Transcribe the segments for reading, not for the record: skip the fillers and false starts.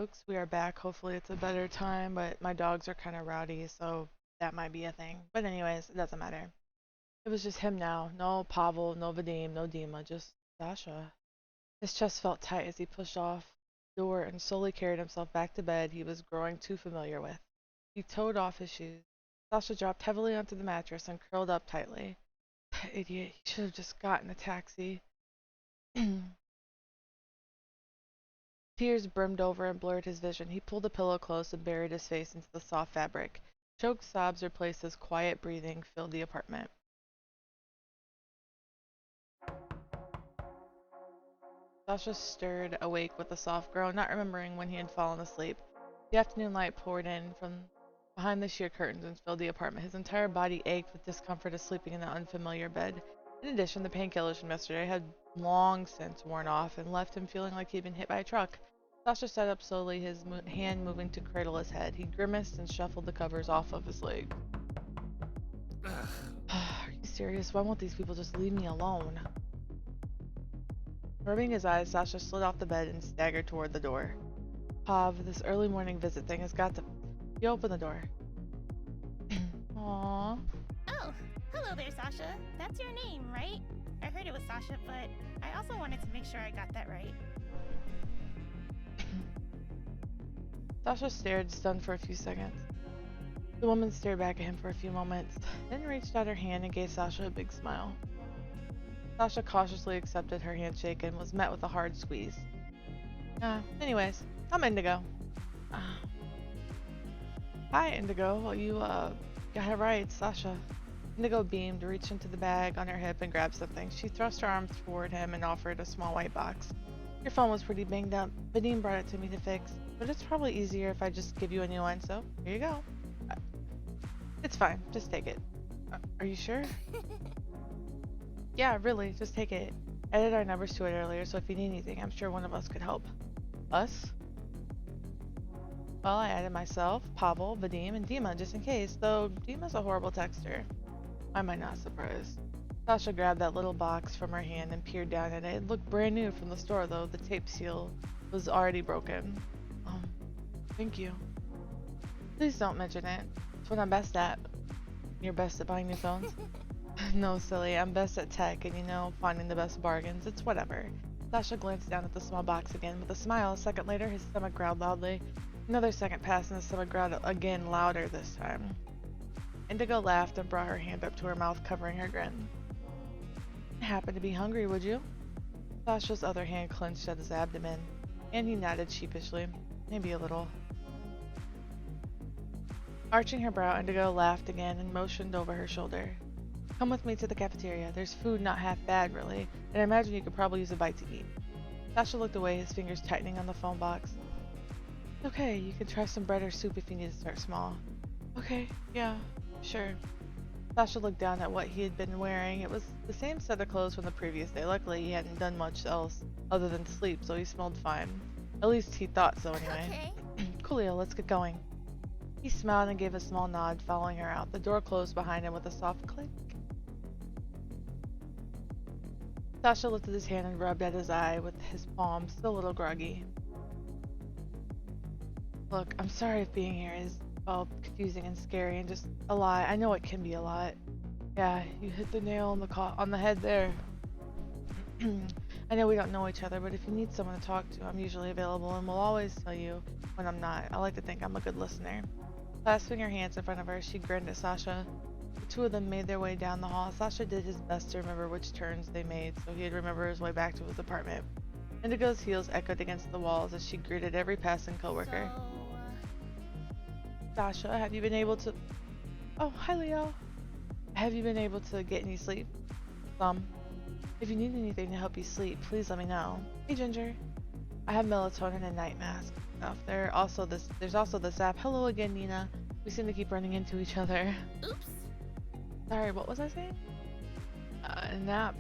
folks, we are back. Hopefully it's a better time, but my dogs are kind of rowdy, so that might be a thing. But anyways, it doesn't matter. It was just him now. No Pavel, no Vadim, no Dima, just Sasha. His chest felt tight as he pushed off the door and slowly carried himself back to bed he was growing too familiar with. He toed off his shoes. Sasha dropped heavily onto the mattress and curled up tightly. Idiot, he should have just gotten a taxi. Tears brimmed over and blurred his vision. He pulled the pillow close and buried his face into the soft fabric. Choked sobs replaced his quiet breathing filled the apartment. Sasha stirred awake with a soft groan, not remembering when he had fallen asleep. The afternoon light poured in from behind the sheer curtains and filled the apartment. His entire body ached with discomfort of sleeping in the unfamiliar bed. In addition, the painkillers from yesterday had long since worn off and left him feeling like he'd been hit by a truck. Sasha sat up slowly, his hand moving to cradle his head. He grimaced and shuffled the covers off of his leg. Are you serious? Why won't these people just leave me alone? Rubbing his eyes, Sasha slid off the bed and staggered toward the door. Pav, this early morning visit thing has got to... He opened the door. Aww. Oh, hello there, Sasha. That's your name, right? I heard it was Sasha, but I also wanted to make sure I got that right. Sasha stared, stunned for a few seconds. The woman stared back at him for a few moments, then reached out her hand and gave Sasha a big smile. Sasha cautiously accepted her handshake and was met with a hard squeeze. Anyways, I'm Indigo. Hi, Indigo. Well, you, got it right, Sasha. Indigo beamed, reached into the bag on her hip and grabbed something. She thrust her arm toward him and offered a small white box. Your phone was pretty banged up. Vadim brought it to me to fix, but it's probably easier if I just give you a new one, so here you go. It's fine. Just take it. Are you sure? Yeah, really. Just take it. I added our numbers to it earlier, so if you need anything, I'm sure one of us could help. Us? Well, I added myself, Pavel, Vadim, and Dima just in case, though Dima's a horrible texter. Why am I not surprised? Sasha grabbed that little box from her hand and peered down at it. It looked brand new from the store, though the tape seal was already broken. Thank you. Please don't mention it. It's what I'm best at. You're best at buying new phones? No, silly. I'm best at tech and, finding the best bargains. It's whatever. Sasha glanced down at the small box again with a smile. A second later, his stomach growled loudly. Another second passed and the stomach growled again, louder this time. Indigo laughed and brought her hand up to her mouth, covering her grin. I happen to be hungry, would you? Sasha's other hand clenched at his abdomen, and he nodded sheepishly. Maybe a little. Arching her brow, Indigo laughed again and motioned over her shoulder. Come with me to the cafeteria. There's food not half bad, really, and I imagine you could probably use a bite to eat. Sasha looked away, his fingers tightening on the phone box. Okay, you can try some bread or soup if you need to start small. Okay, yeah, sure. Sasha looked down at what he had been wearing. It was the same set of clothes from the previous day. Luckily, he hadn't done much else other than sleep, so he smelled fine. At least he thought so anyway. Okay. Coolio, let's get going. He smiled and gave a small nod, following her out. The door closed behind him with a soft click. Sasha lifted his hand and rubbed at his eye with his palm, still a little groggy. Look, I'm sorry if being here is all confusing and scary and just a lot. I know it can be a lot. Yeah, you hit the nail on the head there. I know we don't know each other, but if you need someone to talk to, I'm usually available and will always tell you when I'm not. I like to think I'm a good listener. Clasping her hands in front of her, she grinned at Sasha. The two of them made their way down the hall. Sasha did his best to remember which turns they made, so he'd remember his way back to his apartment. Indigo's heels echoed against the walls as she greeted every passing coworker. Sasha, have you been able to... Oh, hi Leo. Have you been able to get any sleep? Some. If you need anything to help you sleep, please let me know. Hey Ginger. I have melatonin and night mask stuff. There's also this app. Hello again, Nina. We seem to keep running into each other. Oops. Sorry, what was I saying? An app.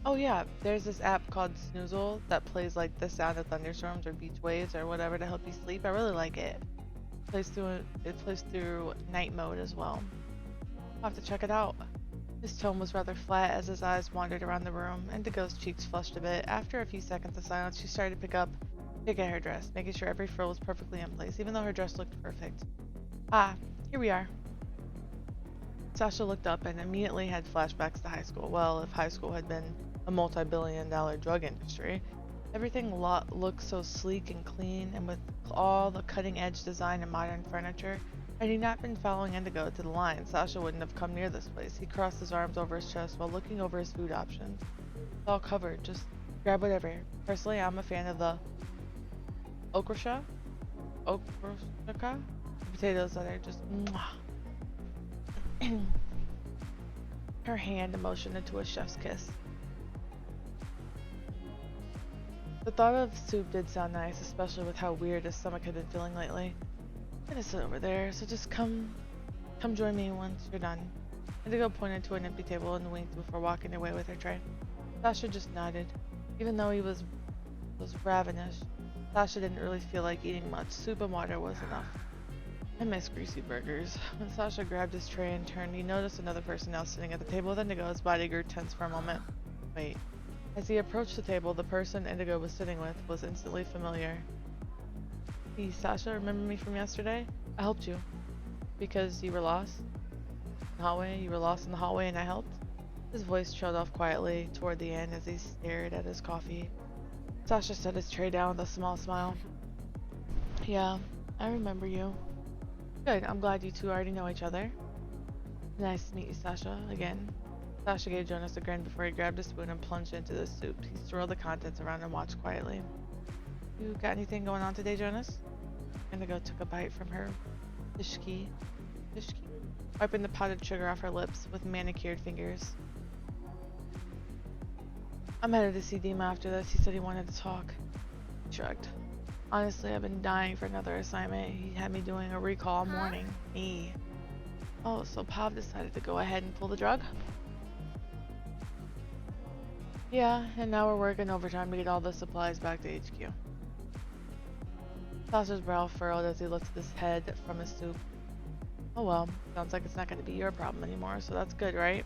Oh yeah, there's this app called Snoozle that plays like the sound of thunderstorms or beach waves or whatever to help you sleep. I really like it. It plays through night mode as well. I'll have to check it out. His tone was rather flat as his eyes wandered around the room. Indigo's cheeks flushed a bit. After a few seconds of silence, she started to pick up pick at her dress, making sure every frill was perfectly in place, even though her dress looked perfect. Ah, here we are. Sasha looked up and immediately had flashbacks to high school. Well, if high school had been a multi-billion-dollar drug industry, everything looked so sleek and clean, and with all the cutting-edge design and modern furniture. Had he not been following Indigo to the line, Sasha wouldn't have come near this place. He crossed his arms over his chest while looking over his food options. It's all covered. Just grab whatever. Personally, I'm a fan of the okrasha. Okrashaka? Potatoes that are just mwah. Her hand motioned into a chef's kiss. The thought of soup did sound nice, especially with how weird his stomach had been feeling lately. I'm gonna sit over there, so just come join me once you're done. Indigo pointed to an empty table and winked before walking away with her tray. Sasha just nodded. Even though he was ravenous, Sasha didn't really feel like eating much. Soup and water was enough. I miss greasy burgers. When Sasha grabbed his tray and turned, he noticed another person now sitting at the table with Indigo. His body grew tense for a moment. Wait. As he approached the table, the person Indigo was sitting with was instantly familiar. Hey, Sasha, remember me from yesterday? I helped you. Because you were lost? In the hallway? You were lost in the hallway and I helped? His voice trailed off quietly toward the end as he stared at his coffee. Sasha set his tray down with a small smile. Yeah, I remember you. Good, I'm glad you two already know each other. Nice to meet you, Sasha, again. Sasha gave Jonas a grin before he grabbed a spoon and plunged into the soup. He swirled the contents around and watched quietly. You got anything going on today, Jonas? Indigo took a bite from her fishki, wiping the powdered sugar off her lips with manicured fingers. I'm headed to see Dima after this. He said he wanted to talk. He shrugged. Honestly, I've been dying for another assignment. He had me doing a recall all morning. Me. Oh, so Pav decided to go ahead and pull the drug? Yeah, and now we're working overtime to get all the supplies back to HQ. Sasha's brow furrowed as he lifted his head from his soup. Oh well, sounds like it's not going to be your problem anymore, so that's good, right?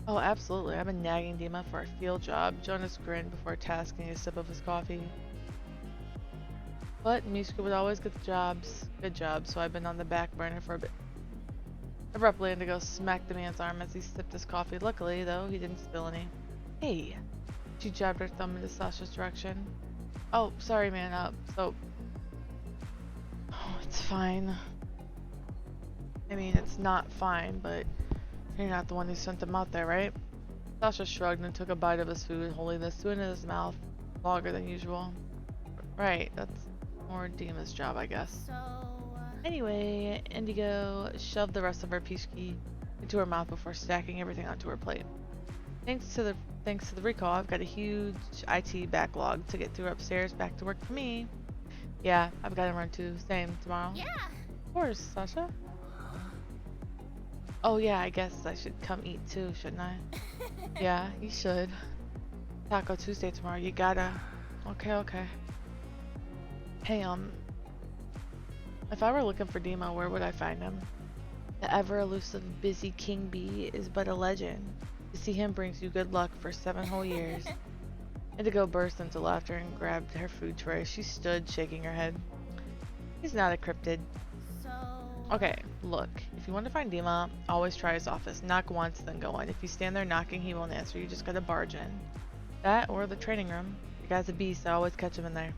Oh, absolutely. I've been nagging Dima for a field job. Jonas grinned before tasking a sip of his coffee. But Mishka would always get the good jobs, so I've been on the back burner for a bit. Abruptly, Indigo smacked the man's arm as he sipped his coffee. Luckily, though, he didn't spill any. Hey! She jabbed her thumb into Sasha's direction. Oh, sorry, man. Oh, it's fine. I mean, it's not fine, but you're not the one who sent them out there, right? Sasha shrugged and took a bite of his food, holding the spoon in his mouth longer than usual. Right, that's more Dima's job, I guess. So, Anyway, Indigo shoved the rest of her pishki into her mouth before stacking everything onto her plate. Thanks to the recall, I've got a huge IT backlog to get through upstairs. Back to work for me. Yeah, I've got to run too. Same tomorrow. yeah. Of course, Sasha. Oh yeah, I guess I should come eat too, shouldn't I? Yeah, you should. Taco Tuesday tomorrow. You gotta. Okay. Hey, if I were looking for Dima, where would I find him? The ever-elusive busy King Bee is but a legend. To see him brings you good luck for 7 whole years. Indigo burst into laughter and grabbed her food tray. She stood, shaking her head. He's not a cryptid. So. Okay, look. If you want to find Dima, always try his office. Knock once, then go in. If you stand there knocking, he won't answer. You just gotta barge in. That or the training room. The guy's a beast. I always catch him in there.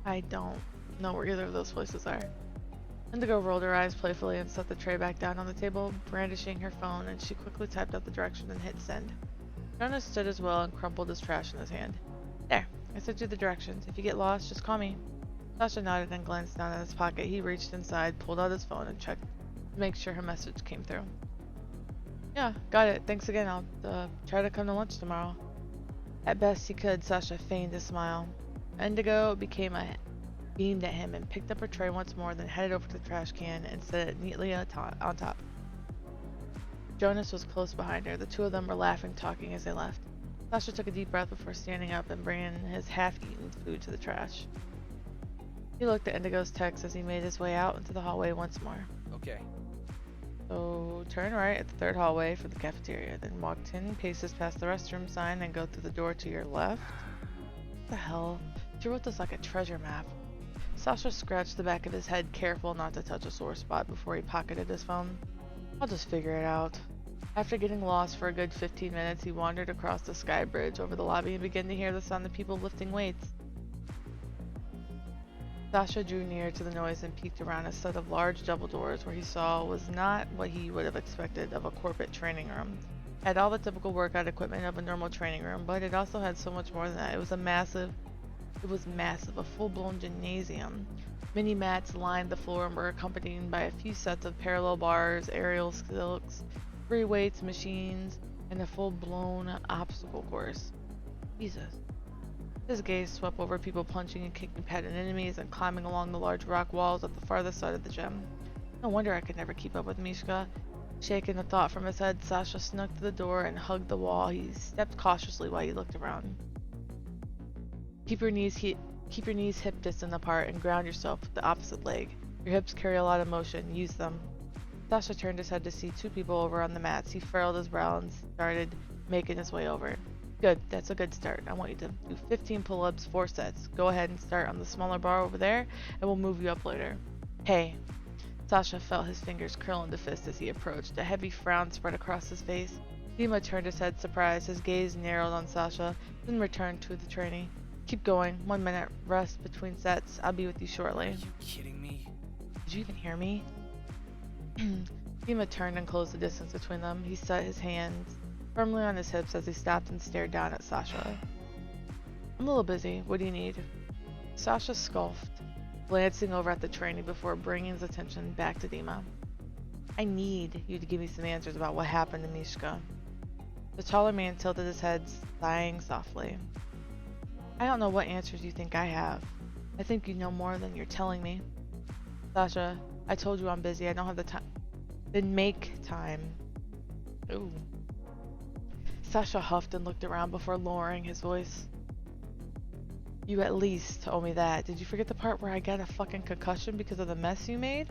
I don't know where either of those places are. Indigo rolled her eyes playfully and set the tray back down on the table, brandishing her phone, and she quickly typed out the direction and hit send. Jonas stood as well and crumpled his trash in his hand. There, I sent you the directions. If you get lost, just call me. Sasha nodded and glanced down at his pocket. He reached inside, pulled out his phone, and checked to make sure her message came through. Yeah, got it. Thanks again. I'll try to come to lunch tomorrow. At best he could, Sasha feigned a smile. Indigo beamed at him and picked up her tray once more, then headed over to the trash can and set it neatly on top. Jonas was close behind her. The two of them were laughing, talking as they left. Sasha took a deep breath before standing up and bringing his half-eaten food to the trash. He looked at Indigo's text as he made his way out into the hallway once more. Okay. So, turn right at the third hallway for the cafeteria, then walk 10 paces past the restroom sign and go through the door to your left. What the hell? She wrote this like a treasure map. Sasha scratched the back of his head, careful not to touch a sore spot before he pocketed his phone. I'll just figure it out. After getting lost for a good 15 minutes, he wandered across the sky bridge over the lobby and began to hear the sound of people lifting weights. Sasha drew near to the noise and peeked around a set of large double doors where he saw was not what he would have expected of a corporate training room. It had all the typical workout equipment of a normal training room, but it also had so much more than that. It was massive, a full-blown gymnasium. Many mats lined the floor and were accompanied by a few sets of parallel bars, aerial silks, free weights, machines, and a full-blown obstacle course. Jesus. His gaze swept over people punching and kicking padded enemies and climbing along the large rock walls at the farthest side of the gym. No wonder I could never keep up with Mishka. Shaking the thought from his head, Sasha snuck to the door and hugged the wall. He stepped cautiously while he looked around. Keep your knees hip distance apart and ground yourself with the opposite leg. Your hips carry a lot of motion. Use them. Sasha turned his head to see two people over on the mats. He furrowed his brow and started making his way over. Good, that's a good start. I want you to do 15 pull-ups, 4 sets. Go ahead and start on the smaller bar over there, and we'll move you up later. Hey. Sasha felt his fingers curl into fists as he approached. A heavy frown spread across his face. Dima turned his head, surprised. His gaze narrowed on Sasha, then returned to the trainee. Keep going. 1 minute. Rest between sets. I'll be with you shortly. Are you kidding me? Did you even hear me? Dima turned and closed the distance between them. He set his hands firmly on his hips as he stopped and stared down at Sasha. I'm a little busy. What do you need? Sasha scoffed, glancing over at the trainee before bringing his attention back to Dima. I need you to give me some answers about what happened to Mishka. The taller man tilted his head, sighing softly. I don't know what answers you think I have. I think you know more than you're telling me. Sasha, I told you I'm busy. I don't have the time. Then make time. Ooh. Sasha huffed and looked around before lowering his voice. You at least told me that. Did you forget the part where I got a fucking concussion because of the mess you made?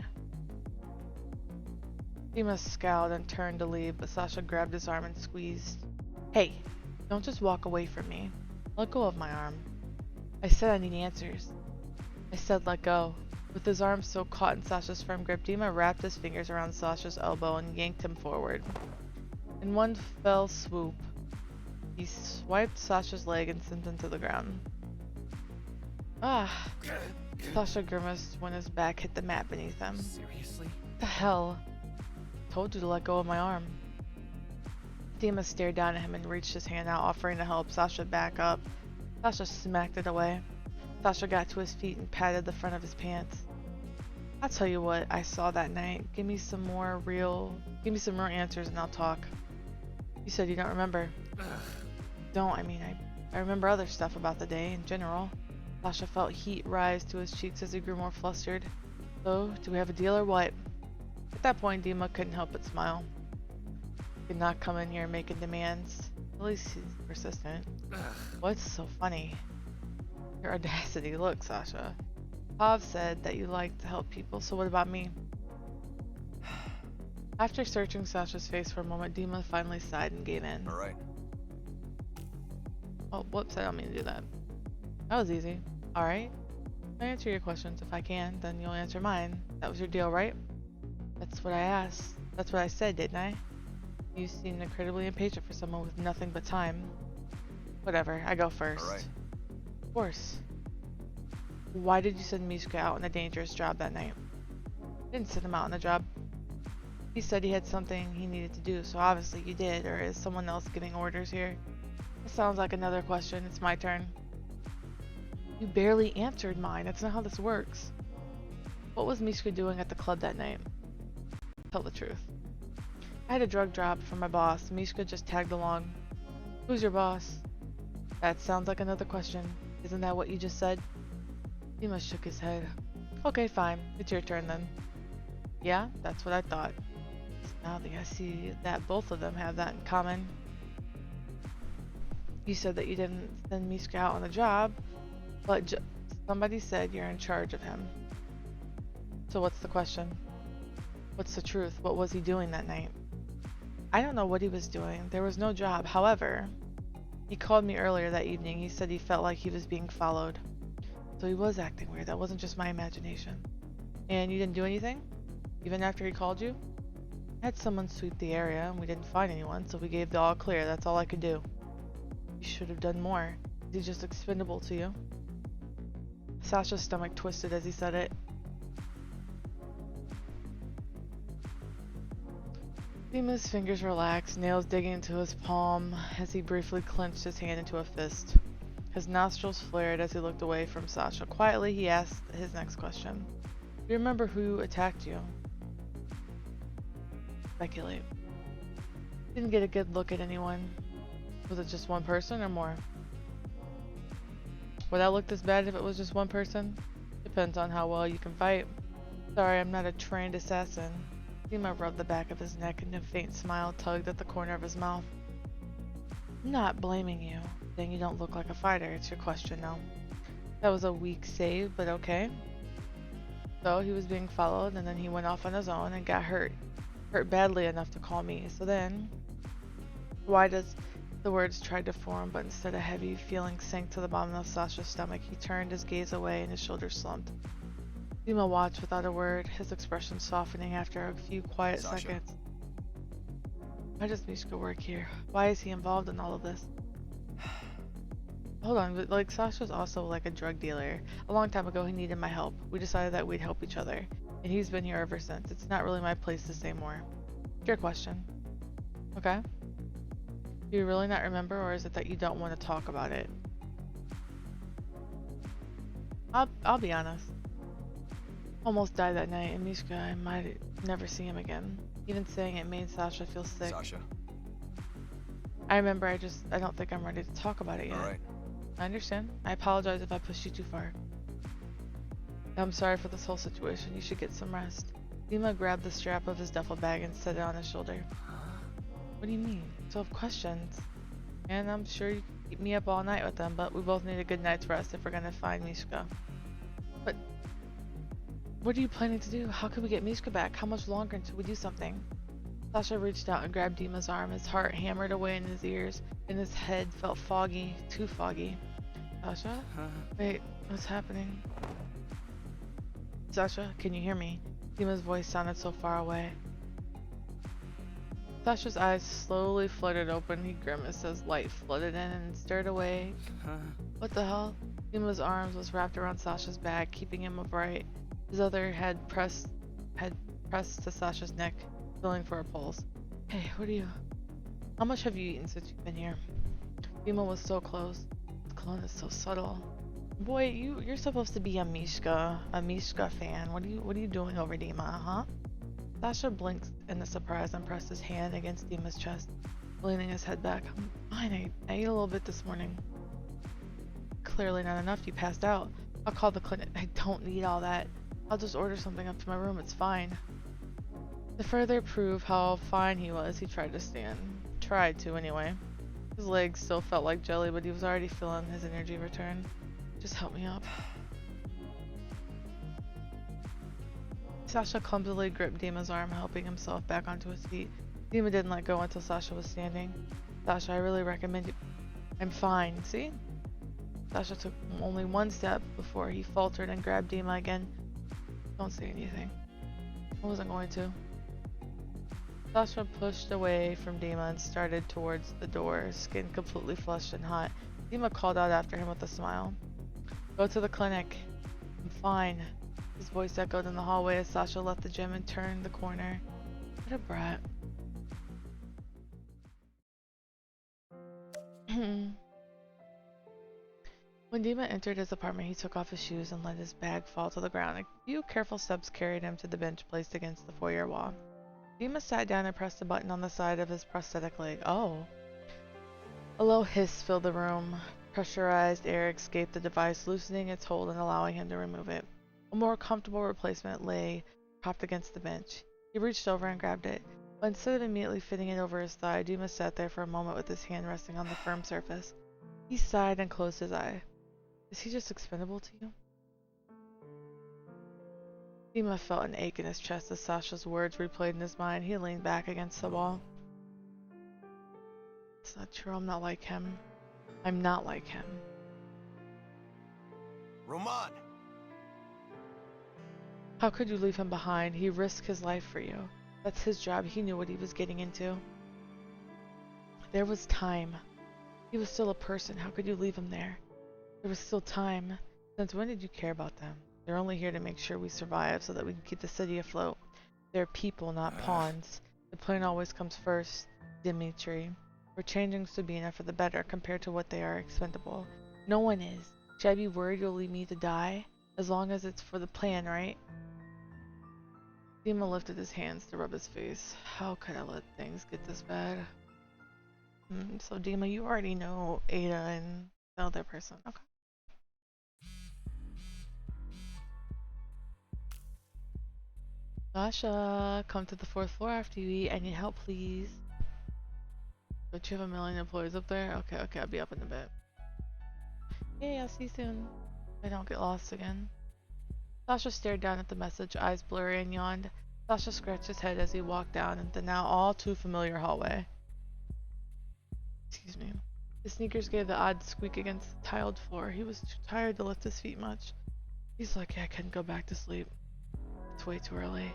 Dima scowled and turned to leave, but Sasha grabbed his arm and squeezed. Hey, don't just walk away from me. Let go of my arm. I said I need answers. I said let go. With his arm still caught in Sasha's firm grip, Dima wrapped his fingers around Sasha's elbow and yanked him forward. In one fell swoop, he swiped Sasha's leg and sent him to the ground. Ah! Sasha grimaced when his back hit the mat beneath him. Seriously? What the hell? I told you to let go of my arm. Dima stared down at him and reached his hand out, offering to help Sasha back up. Sasha smacked it away. Sasha got to his feet and patted the front of his pants. I'll tell you what I saw that night. Give me some more answers and I'll talk. You said you don't remember. Don't, I mean, I remember other stuff about the day in general. Sasha felt heat rise to his cheeks as he grew more flustered. So, do we have a deal or what? At that point, Dima couldn't help but smile. He could not come in here making demands. At least he's persistent. What's so funny? Your audacity. Look, Sasha. Pav said that you like to help people, so what about me? After searching Sasha's face for a moment, Dima finally sighed and gave in. Alright. Oh, whoops, I don't mean to do that. That was easy. Alright. I'll answer your questions. If I can, then you'll answer mine. That was your deal, right? That's what I asked. That's what I said, didn't I? You seem incredibly impatient for someone with nothing but time. Whatever, I go first. Alright. Of course. Why did you send Mishka out on a dangerous job that night? I didn't send him out on a job. He said he had something he needed to do, so obviously you did, or is someone else giving orders here? It sounds like another question. It's my turn. You barely answered mine. That's not how this works. What was Mishka doing at the club that night? Tell the truth. I had a drug drop from my boss. Mishka just tagged along. Who's your boss? That sounds like another question. Isn't that what you just said? Dima shook his head. Okay, fine. It's your turn then. Yeah, that's what I thought. Now that I see that both of them have that in common. You said that you didn't send Mishka out on the job, but somebody said you're in charge of him. So what's the question? What's the truth? What was he doing that night? I don't know what he was doing. There was no job. However, he called me earlier that evening. He said he felt like he was being followed. So he was acting weird. That wasn't just my imagination. And you didn't do anything? Even after he called you? I had someone sweep the area and we didn't find anyone, so we gave the all clear. That's all I could do. You should have done more. Is he just expendable to you? Sasha's stomach twisted as he said it. Dima's fingers relaxed, nails digging into his palm as he briefly clenched his hand into a fist. His nostrils flared as he looked away from Sasha. Quietly, he asked his next question. Do you remember who attacked you? Speculate. Didn't get a good look at anyone. Was it just one person or more? Would that look this bad if it was just one person? Depends on how well you can fight. Sorry, I'm not a trained assassin. Dima rubbed the back of his neck and a faint smile tugged at the corner of his mouth. I'm not blaming you, saying you don't look like a fighter. It's your question now. That was a weak save, but okay. So he was being followed and then he went off on his own and got hurt. Hurt badly enough to call me. So then, why does the words tried to form, but instead a heavy feeling sank to the bottom of Sasha's stomach. He turned his gaze away and his shoulders slumped. Dima watched without a word, his expression softening after a few quiet seconds. Why does Mishka work here? Why is he involved in all of this? Hold on, but like Sasha's also like a drug dealer. A long time ago he needed my help. We decided that we'd help each other. And he's been here ever since. It's not really my place to say more. Your question. Okay. Do you really not remember, or is it that you don't want to talk about it? I'll be honest. Almost died that night, and Mishka, I might never see him again. Even saying it made Sasha feel sick. Sasha. I remember, I don't think I'm ready to talk about it yet. All right. I understand. I apologize if I pushed you too far. I'm sorry for this whole situation. You should get some rest. Dima grabbed the strap of his duffel bag and set it on his shoulder. What do you mean? So have questions. And I'm sure you can keep me up all night with them, but we both need a good night's rest if we're gonna find Mishka. But what are you planning to do? How can we get Mishka back? How much longer until we do something? Sasha reached out and grabbed Dima's arm. His heart hammered away in his ears, and his head felt foggy, too foggy. Sasha? Wait, what's happening? Sasha, can you hear me? Dima's voice sounded so far away. Sasha's eyes slowly fluttered open. He grimaced as light flooded in and stared away. What the hell? Dima's arms was wrapped around Sasha's back, keeping him upright. His other head pressed to Sasha's neck, feeling for a pulse. Hey, what are you... How much have you eaten since you've been here? Dima was so close. His clone is so subtle. Boy, you're supposed to be a Mishka fan. What are you doing over Dima, huh? Sasha blinked in the surprise and pressed his hand against Dima's chest, leaning his head back. I'm fine, I ate a little bit this morning. Clearly not enough, you passed out. I'll call the clinic. I don't need all that. I'll just order something up to my room, it's fine. To further prove how fine he was, he tried to stand. Tried to, anyway. His legs still felt like jelly, but he was already feeling his energy return. Just help me up. Sasha clumsily gripped Dima's arm, helping himself back onto his feet. Dima didn't let go until Sasha was standing. Sasha, I really recommend you. I'm fine, see? Sasha took only one step before he faltered and grabbed Dima again. Don't say anything. I wasn't going to. Sasha pushed away from Dima and started towards the door, skin completely flushed and hot. Dima called out after him with a smile. Go to the clinic. I'm fine. His voice echoed in the hallway as Sasha left the gym and turned the corner. What a brat. When Dima entered his apartment, he took off his shoes and let his bag fall to the ground. A few careful steps carried him to the bench placed against the foyer wall. Dima sat down and pressed a button on the side of his prosthetic leg. Oh. A low hiss filled the room. Pressurized air escaped the device, loosening its hold and allowing him to remove it. A more comfortable replacement lay propped against the bench. He reached over and grabbed it, but instead of immediately fitting it over his thigh, Dima sat there for a moment with his hand resting on the firm surface. He sighed and closed his eye. Is he just expendable to you? Dima felt an ache in his chest as Sasha's words replayed in his mind. He leaned back against the wall. It's not true. I'm not like him. I'm not like him. Roman! How could you leave him behind? He risked his life for you. That's his job. He knew what he was getting into. There was time. He was still a person. How could you leave him there? There was still time. Since when did you care about them? They're only here to make sure we survive so that we can keep the city afloat. They're people, not pawns. The plan always comes first, Dimitri. We're changing Sabina for the better compared to what they are expendable. No one is. Should I be worried you'll leave me to die? As long as it's for the plan, right? Dima lifted his hands to rub his face. How could I let things get this bad? So Dima, you already know Ada and the other person. Okay. Sasha, come to the 4th floor after you eat. I need help, please. Don't you have a million employees up there? Okay, I'll be up in a bit. Hey, I'll see you soon. I don't get lost again. Sasha stared down at the message, eyes blurry, and yawned. Sasha scratched his head as he walked down the now all too familiar hallway. Excuse me. His sneakers gave the odd squeak against the tiled floor. He was too tired to lift his feet much. He's lucky I couldn't go back to sleep. It's way too early.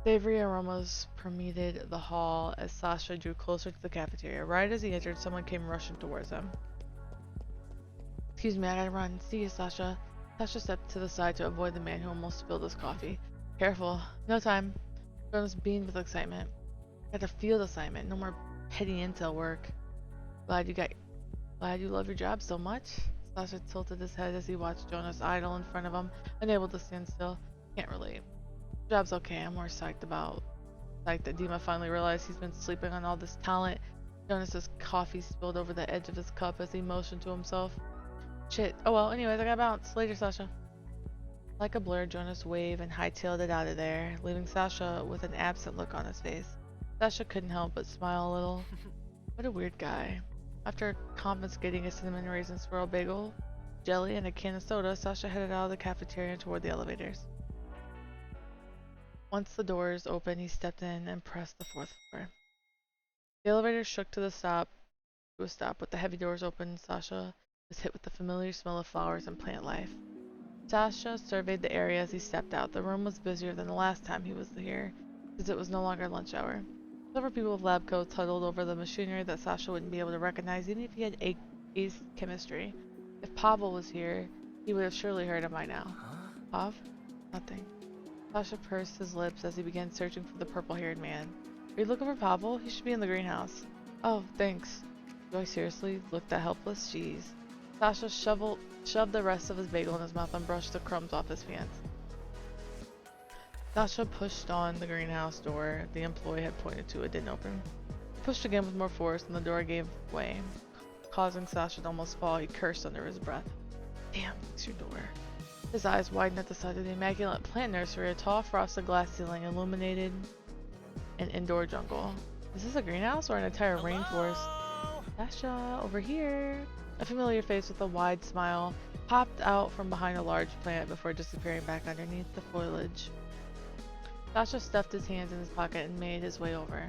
Savory aromas permeated the hall as Sasha drew closer to the cafeteria. Right as he entered, someone came rushing towards him. Excuse me, I gotta run. See you, Sasha. Sasha stepped to the side to avoid the man who almost spilled his coffee. Careful. No time. Jonas beamed with excitement. Got a field assignment. No more petty intel work. Glad you love your job so much. Sasha tilted his head as he watched Jonas idle in front of him, unable to stand still. Can't relate. Job's okay. I'm more psyched that Dima finally realized he's been sleeping on all this talent. Jonas's coffee spilled over the edge of his cup as he motioned to himself. Shit. Oh well, anyways, I gotta bounce. Later, Sasha. Like a blur, Jonas waved and hightailed it out of there, leaving Sasha with an absent look on his face. Sasha couldn't help but smile a little. What a weird guy. After confiscating a cinnamon raisin swirl bagel, jelly, and a can of soda, Sasha headed out of the cafeteria toward the elevators. Once the doors opened, he stepped in and pressed the 4th floor. The elevator shook to a stop. With the heavy doors open, Sasha was hit with the familiar smell of flowers and plant life. Sasha surveyed the area as he stepped out. The room was busier than the last time he was here, since it was no longer lunch hour. Several people with lab coats huddled over the machinery that Sasha wouldn't be able to recognize even if he had aced chemistry. If Pavel was here, he would have surely heard him by now. Pav? Nothing. Sasha pursed his lips as he began searching for the purple-haired man. Are you looking for Pavel? He should be in the greenhouse. Oh, thanks. Do I seriously look that helpless? Jeez. Sasha shoved the rest of his bagel in his mouth and brushed the crumbs off his pants. Sasha pushed on the greenhouse door the employee had pointed to. It didn't open. He pushed again with more force and the door gave way, causing Sasha to almost fall. He cursed under his breath. Damn, fix your door. His eyes widened at the sight of the immaculate plant nursery, a tall frosted glass ceiling illuminated an indoor jungle. Is this a greenhouse or an entire rainforest? Sasha, over here. A familiar face with a wide smile popped out from behind a large plant before disappearing back underneath the foliage. Sasha stuffed his hands in his pocket and made his way over.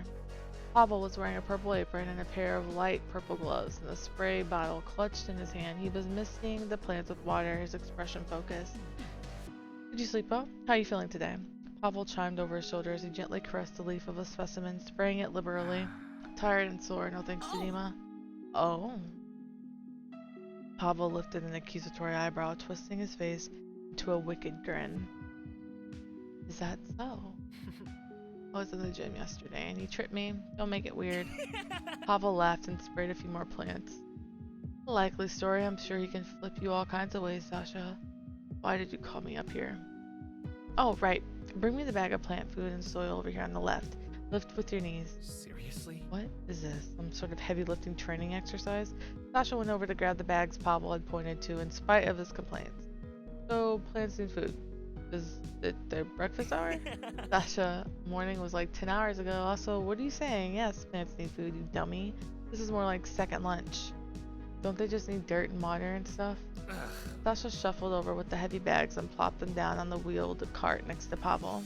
Pavel was wearing a purple apron and a pair of light purple gloves, and a spray bottle clutched in his hand. He was misting the plants with water, his expression focused. Did you sleep well? How are you feeling today? Pavel chimed over his shoulder as he gently caressed the leaf of a specimen, spraying it liberally. Tired and sore, no thanks to Dima. Oh. Pavel lifted an accusatory eyebrow, twisting his face into a wicked grin. Is that so? I was in the gym yesterday and he tripped me. Don't make it weird. Pavel laughed and sprayed a few more plants. A likely story. I'm sure he can flip you all kinds of ways, Sasha. Why did you call me up here? Oh, right. Bring me the bag of plant food and soil over here on the left. Lift with your knees. Seriously? What is this? Some sort of heavy lifting training exercise? Sasha went over to grab the bags Pavel had pointed to in spite of his complaints. So, plants need food. Is it their breakfast hour? Sasha, morning was like 10 hours ago. Also, what are you saying? Yes, plants need food, you dummy. This is more like second lunch. Don't they just need dirt and water and stuff? Ugh. Sasha shuffled over with the heavy bags and plopped them down on the wheeled cart next to Pavel.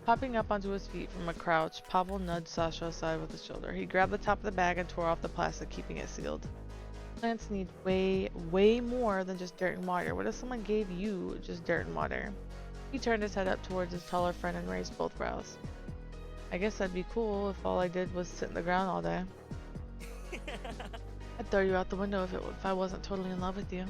Popping up onto his feet from a crouch, Pavel nudged Sasha aside with his shoulder. He grabbed the top of the bag and tore off the plastic, keeping it sealed. Plants need way more than just dirt and water. What if someone gave you just dirt and water? He turned his head up towards his taller friend and raised both brows. I guess that'd be cool if all I did was sit in the ground all day. I'd throw you out the window if I wasn't totally in love with you.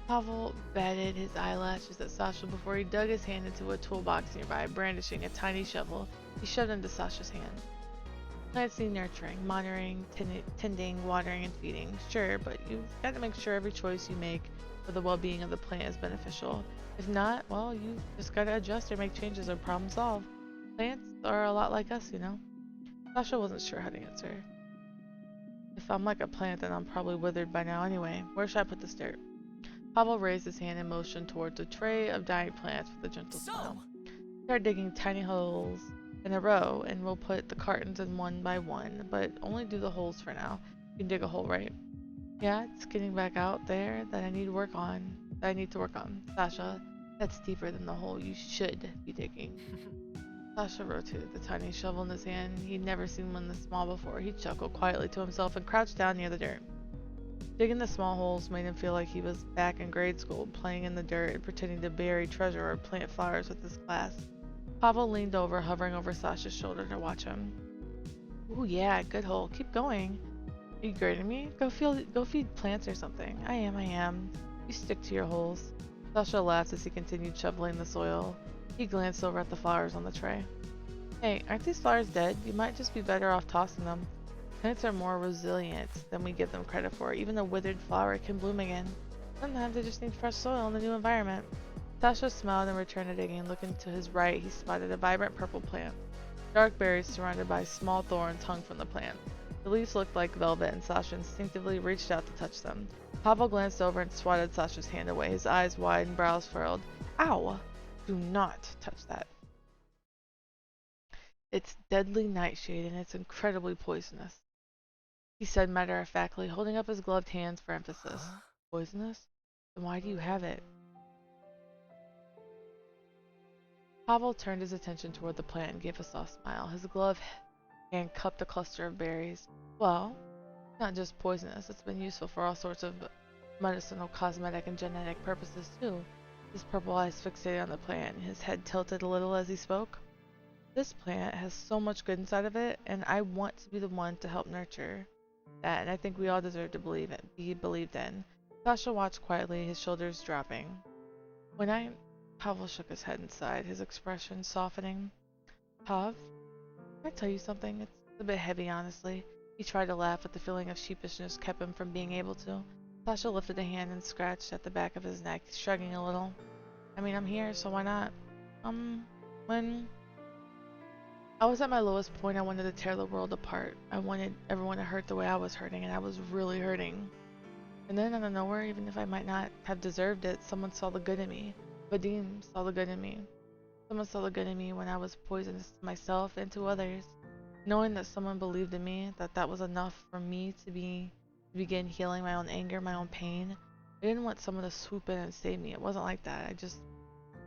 Pavel batted his eyelashes at Sasha before he dug his hand into a toolbox nearby, brandishing a tiny shovel he shoved into Sasha's hand. Plants need nurturing, monitoring, tending, watering, and feeding. Sure, but you've got to make sure every choice you make for the well-being of the plant is beneficial. If not, well, you've just got to adjust or make changes or problem solve. Plants are a lot like us, you know? Sasha wasn't sure how to answer. If I'm like a plant, then I'm probably withered by now anyway. Where should I put this dirt? Pavel raised his hand and motioned towards a tray of dying plants with a gentle smile. Start digging tiny holes in a row, and we'll put the cartons in one by one, but only do the holes for now. You can dig a hole, right? Yeah, it's getting back out there that I need to work on. Sasha, that's deeper than the hole you should be digging. Sasha rotated the tiny shovel in his hand. He'd never seen one this small before. He chuckled quietly to himself and crouched down near the dirt. Digging the small holes made him feel like he was back in grade school, playing in the dirt and pretending to bury treasure or plant flowers with his class. Pavel leaned over, hovering over Sasha's shoulder to watch him. Ooh, yeah, good hole. Keep going. Are you grading me? Go feed plants or something. I am. You stick to your holes. Sasha laughed as he continued shoveling the soil. He glanced over at the flowers on the tray. Hey, aren't these flowers dead? You might just be better off tossing them. Plants are more resilient than we give them credit for. Even a withered flower can bloom again. Sometimes they just need fresh soil in the new environment. Sasha smiled and returned to digging. Looking to his right, he spotted a vibrant purple plant. Dark berries surrounded by small thorns hung from the plant. The leaves looked like velvet, and Sasha instinctively reached out to touch them. Pavel glanced over and swatted Sasha's hand away, his eyes wide and brows furrowed. Ow! Do not touch that. It's deadly nightshade, and it's incredibly poisonous, he said matter-of-factly, holding up his gloved hands for emphasis. Poisonous? Then why do you have it? Pavel turned his attention toward the plant and gave a soft smile. His gloved hand cupped a cluster of berries. Well, it's not just poisonous. It's been useful for all sorts of medicinal, cosmetic, and genetic purposes, too. His purple eyes fixated on the plant, and his head tilted a little as he spoke. This plant has so much good inside of it, and I want to be the one to help nurture that, and I think we all deserve to be believed in. Sasha watched quietly, his shoulders dropping. Pavel shook his head and sighed, his expression softening. Pav, can I tell you something? It's a bit heavy, honestly. He tried to laugh, but the feeling of sheepishness kept him from being able to. Sasha lifted a hand and scratched at the back of his neck, shrugging a little. I mean, I'm here, so why not? When I was at my lowest point, I wanted to tear the world apart. I wanted everyone to hurt the way I was hurting, and I was really hurting. And then out of nowhere, even if I might not have deserved it, someone saw the good in me. Vadim saw the good in me. Someone saw the good in me when I was poisonous to myself and to others. Knowing that someone believed in me, that was enough for me to begin healing my own anger, my own pain. I didn't want someone to swoop in and save me. It wasn't like that.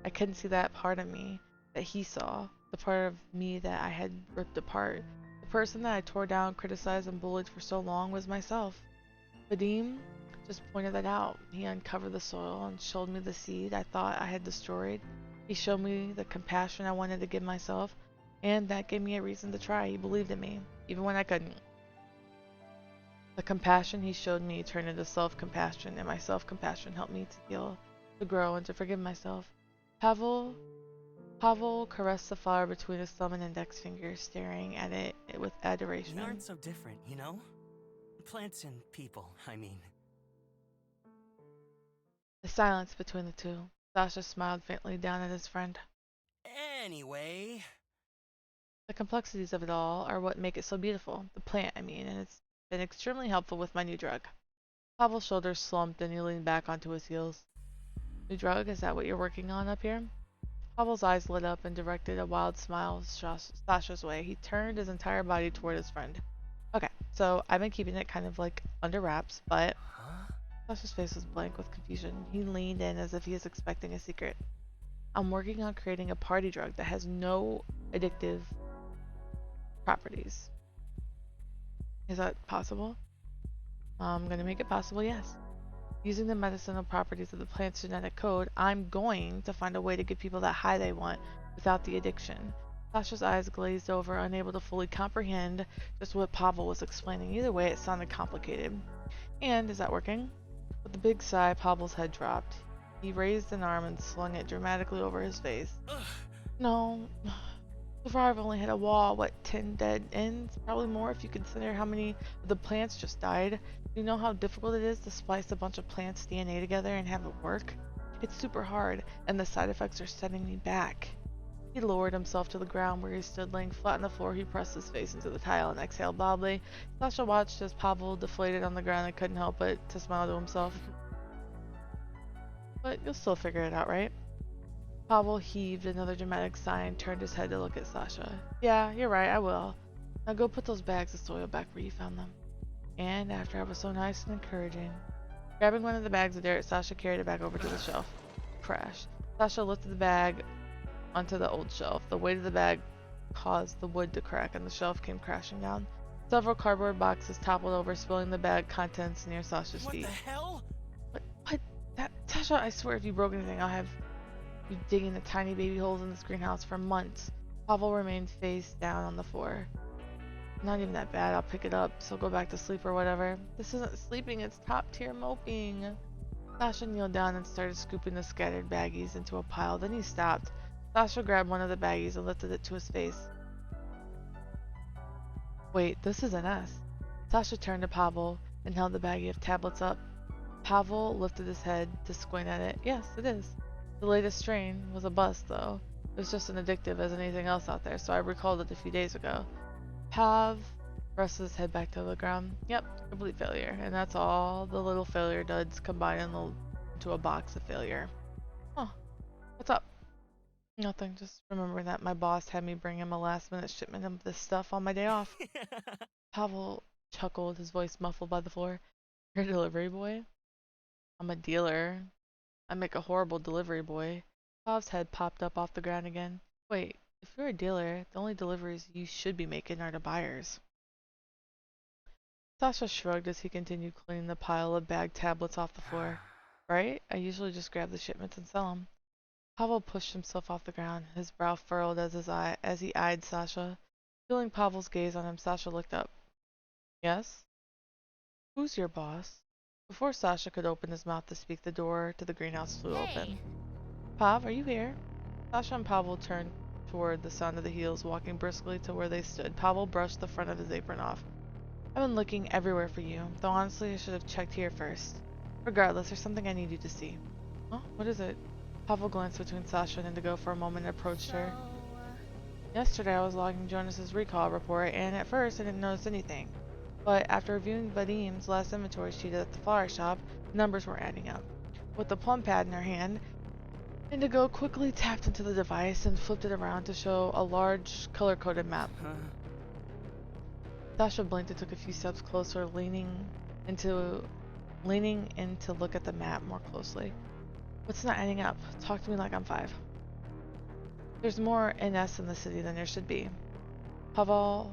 I couldn't see that part of me that he saw. The part of me that I had ripped apart. The person that I tore down, criticized, and bullied for so long was myself. Vadim just pointed that out. He uncovered the soil and showed me the seed I thought I had destroyed. He showed me the compassion I wanted to give myself, and that gave me a reason to try. He believed in me, even when I couldn't. The compassion he showed me turned into self-compassion, and my self-compassion helped me to heal, to grow, and to forgive myself. Pavel caressed the flower between his thumb and index fingers, staring at it with adoration. We aren't so different, you know? Plants and people, I mean. The silence between the two. Sasha smiled faintly down at his friend. Anyway... The complexities of it all are what make it so beautiful. The plant, I mean, and it's been extremely helpful with my new drug. Pavel's shoulders slumped and he leaned back onto his heels. New drug? Is that what you're working on up here? Pavel's eyes lit up and directed a wild smile Sasha's way. He turned his entire body toward his friend. Okay, so I've been keeping it kind of like under wraps, but... Sasha's face was blank with confusion. He leaned in as if he was expecting a secret. I'm working on creating a party drug that has no addictive properties. Is that possible? I'm gonna make it possible, yes. Using the medicinal properties of the plant's genetic code, I'm going to find a way to give people that high they want without the addiction. Sasha's eyes glazed over, unable to fully comprehend just what Pavel was explaining. Either way, it sounded complicated. And, is that working? With a big sigh, Pavel's head dropped. He raised an arm and slung it dramatically over his face. No. So far I've only hit a wall, 10 dead ends? Probably more if you consider how many of the plants just died. Do you know how difficult it is to splice a bunch of plants' DNA together and have it work? It's super hard, and the side effects are setting me back. He lowered himself to the ground where he stood laying flat on the floor. He pressed his face into the tile and exhaled loudly. Sasha watched as Pavel deflated on the ground and couldn't help but to smile to himself. But you'll still figure it out, right? Pavel heaved another dramatic sigh and turned his head to look at Sasha. Yeah, you're right, I will. Now go put those bags of soil back where you found them. And after I was so nice and encouraging. Grabbing one of the bags of dirt, Sasha carried it back over to the shelf. Crash. Sasha lifted the bag onto the old shelf. The weight of the bag caused the wood to crack and the shelf came crashing down. Several cardboard boxes toppled over, spilling the bag contents near Sasha's feet. What the hell? What? Sasha, I swear if you broke anything, I'll have you digging the tiny baby holes in this greenhouse for months. Pavel remained face down on the floor. Not even that bad, I'll pick it up, so go back to sleep or whatever. This isn't sleeping, it's top tier moping. Sasha kneeled down and started scooping the scattered baggies into a pile, then he stopped. Sasha grabbed one of the baggies and lifted it to his face. Wait, this is an S. Sasha turned to Pavel and held the baggie of tablets up. Pavel lifted his head to squint at it. Yes, it is. The latest strain was a bust, though. It was just as addictive as anything else out there, so I recalled it a few days ago. Pav rested his head back to the ground. Yep, complete failure. And that's all the little failure duds combined into a box of failure. Huh. What's up? Nothing, just remember that my boss had me bring him a last-minute shipment of this stuff on my day off. Pavel chuckled, his voice muffled by the floor. You're a delivery boy? I'm a dealer. I make a horrible delivery boy. Pav's head popped up off the ground again. Wait, if you're a dealer, the only deliveries you should be making are to buyers. Sasha shrugged as he continued cleaning the pile of bag tablets off the floor. Right? I usually just grab the shipments and sell them. Pavel pushed himself off the ground, his brow furrowed as he eyed Sasha. Feeling Pavel's gaze on him, Sasha looked up. Yes? Who's your boss? Before Sasha could open his mouth to speak, the door to the greenhouse flew open. Pav, are you here? Sasha and Pavel turned toward the sound of the heels, walking briskly to where they stood. Pavel brushed the front of his apron off. I've been looking everywhere for you, though honestly I should have checked here first. Regardless, there's something I need you to see. Huh? What is it? Pavel glanced between Sasha and Indigo for a moment and approached her. Yesterday I was logging Jonas's recall report, and at first I didn't notice anything. But after reviewing Vadim's last inventory sheet at the flower shop, the numbers were adding up. With the plum pad in her hand, Indigo quickly tapped into the device and flipped it around to show a large, color-coded map. Sasha blinked and took a few steps closer, leaning in to look at the map more closely. What's not adding up? Talk to me like I'm 5. There's more NS in the city than there should be. Pavel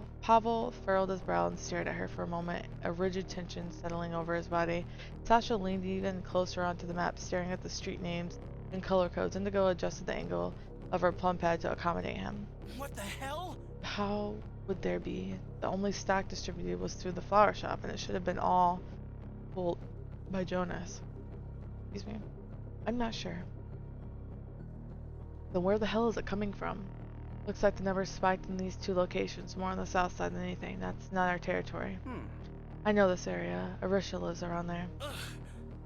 furrowed his brow and stared at her for a moment, a rigid tension settling over his body. Sasha leaned even closer onto the map, staring at the street names and color codes. Indigo adjusted the angle of her plum pad to accommodate him. What the hell? How would there be? The only stock distributed was through the flower shop, and it should have been all pulled by Jonas. Excuse me. I'm not sure. Then where the hell is it coming from? Looks like the numbers spiked in these 2 locations, more on the south side than anything. That's not our territory. I know this area. Arisha lives around there.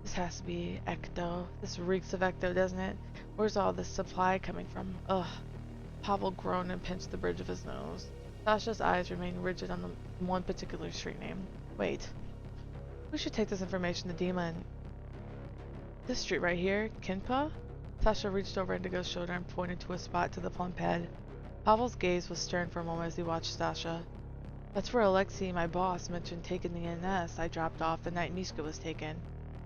This has to be Ecto. This reeks of Ecto, doesn't it? Where's all this supply coming from? Ugh. Pavel groaned and pinched the bridge of his nose. Sasha's eyes remained rigid on the one particular street name. Wait. We should take this information to Dima and... This street right here? Kinpa? Sasha reached over Indigo's shoulder and pointed to a spot to the plum pad. Pavel's gaze was stern for a moment as he watched Sasha. That's where Alexei, my boss, mentioned taking the NS I dropped off the night Mishka was taken.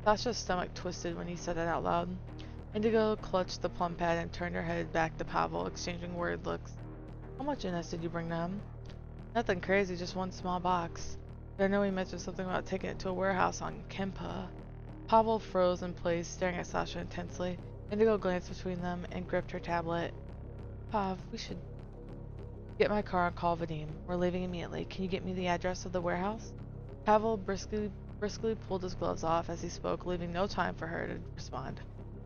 Sasha's stomach twisted when he said it out loud. Indigo clutched the plum pad and turned her head back to Pavel, exchanging worried looks. How much NS did you bring them? Nothing crazy, just one small box. I know he mentioned something about taking it to a warehouse on Kempa. Pavel froze in place, staring at Sasha intensely. Indigo glanced between them and gripped her tablet. Pav, we should get my car and call Vadim. We're leaving immediately. Can you get me the address of the warehouse? Pavel briskly pulled his gloves off as he spoke, leaving no time for her to respond.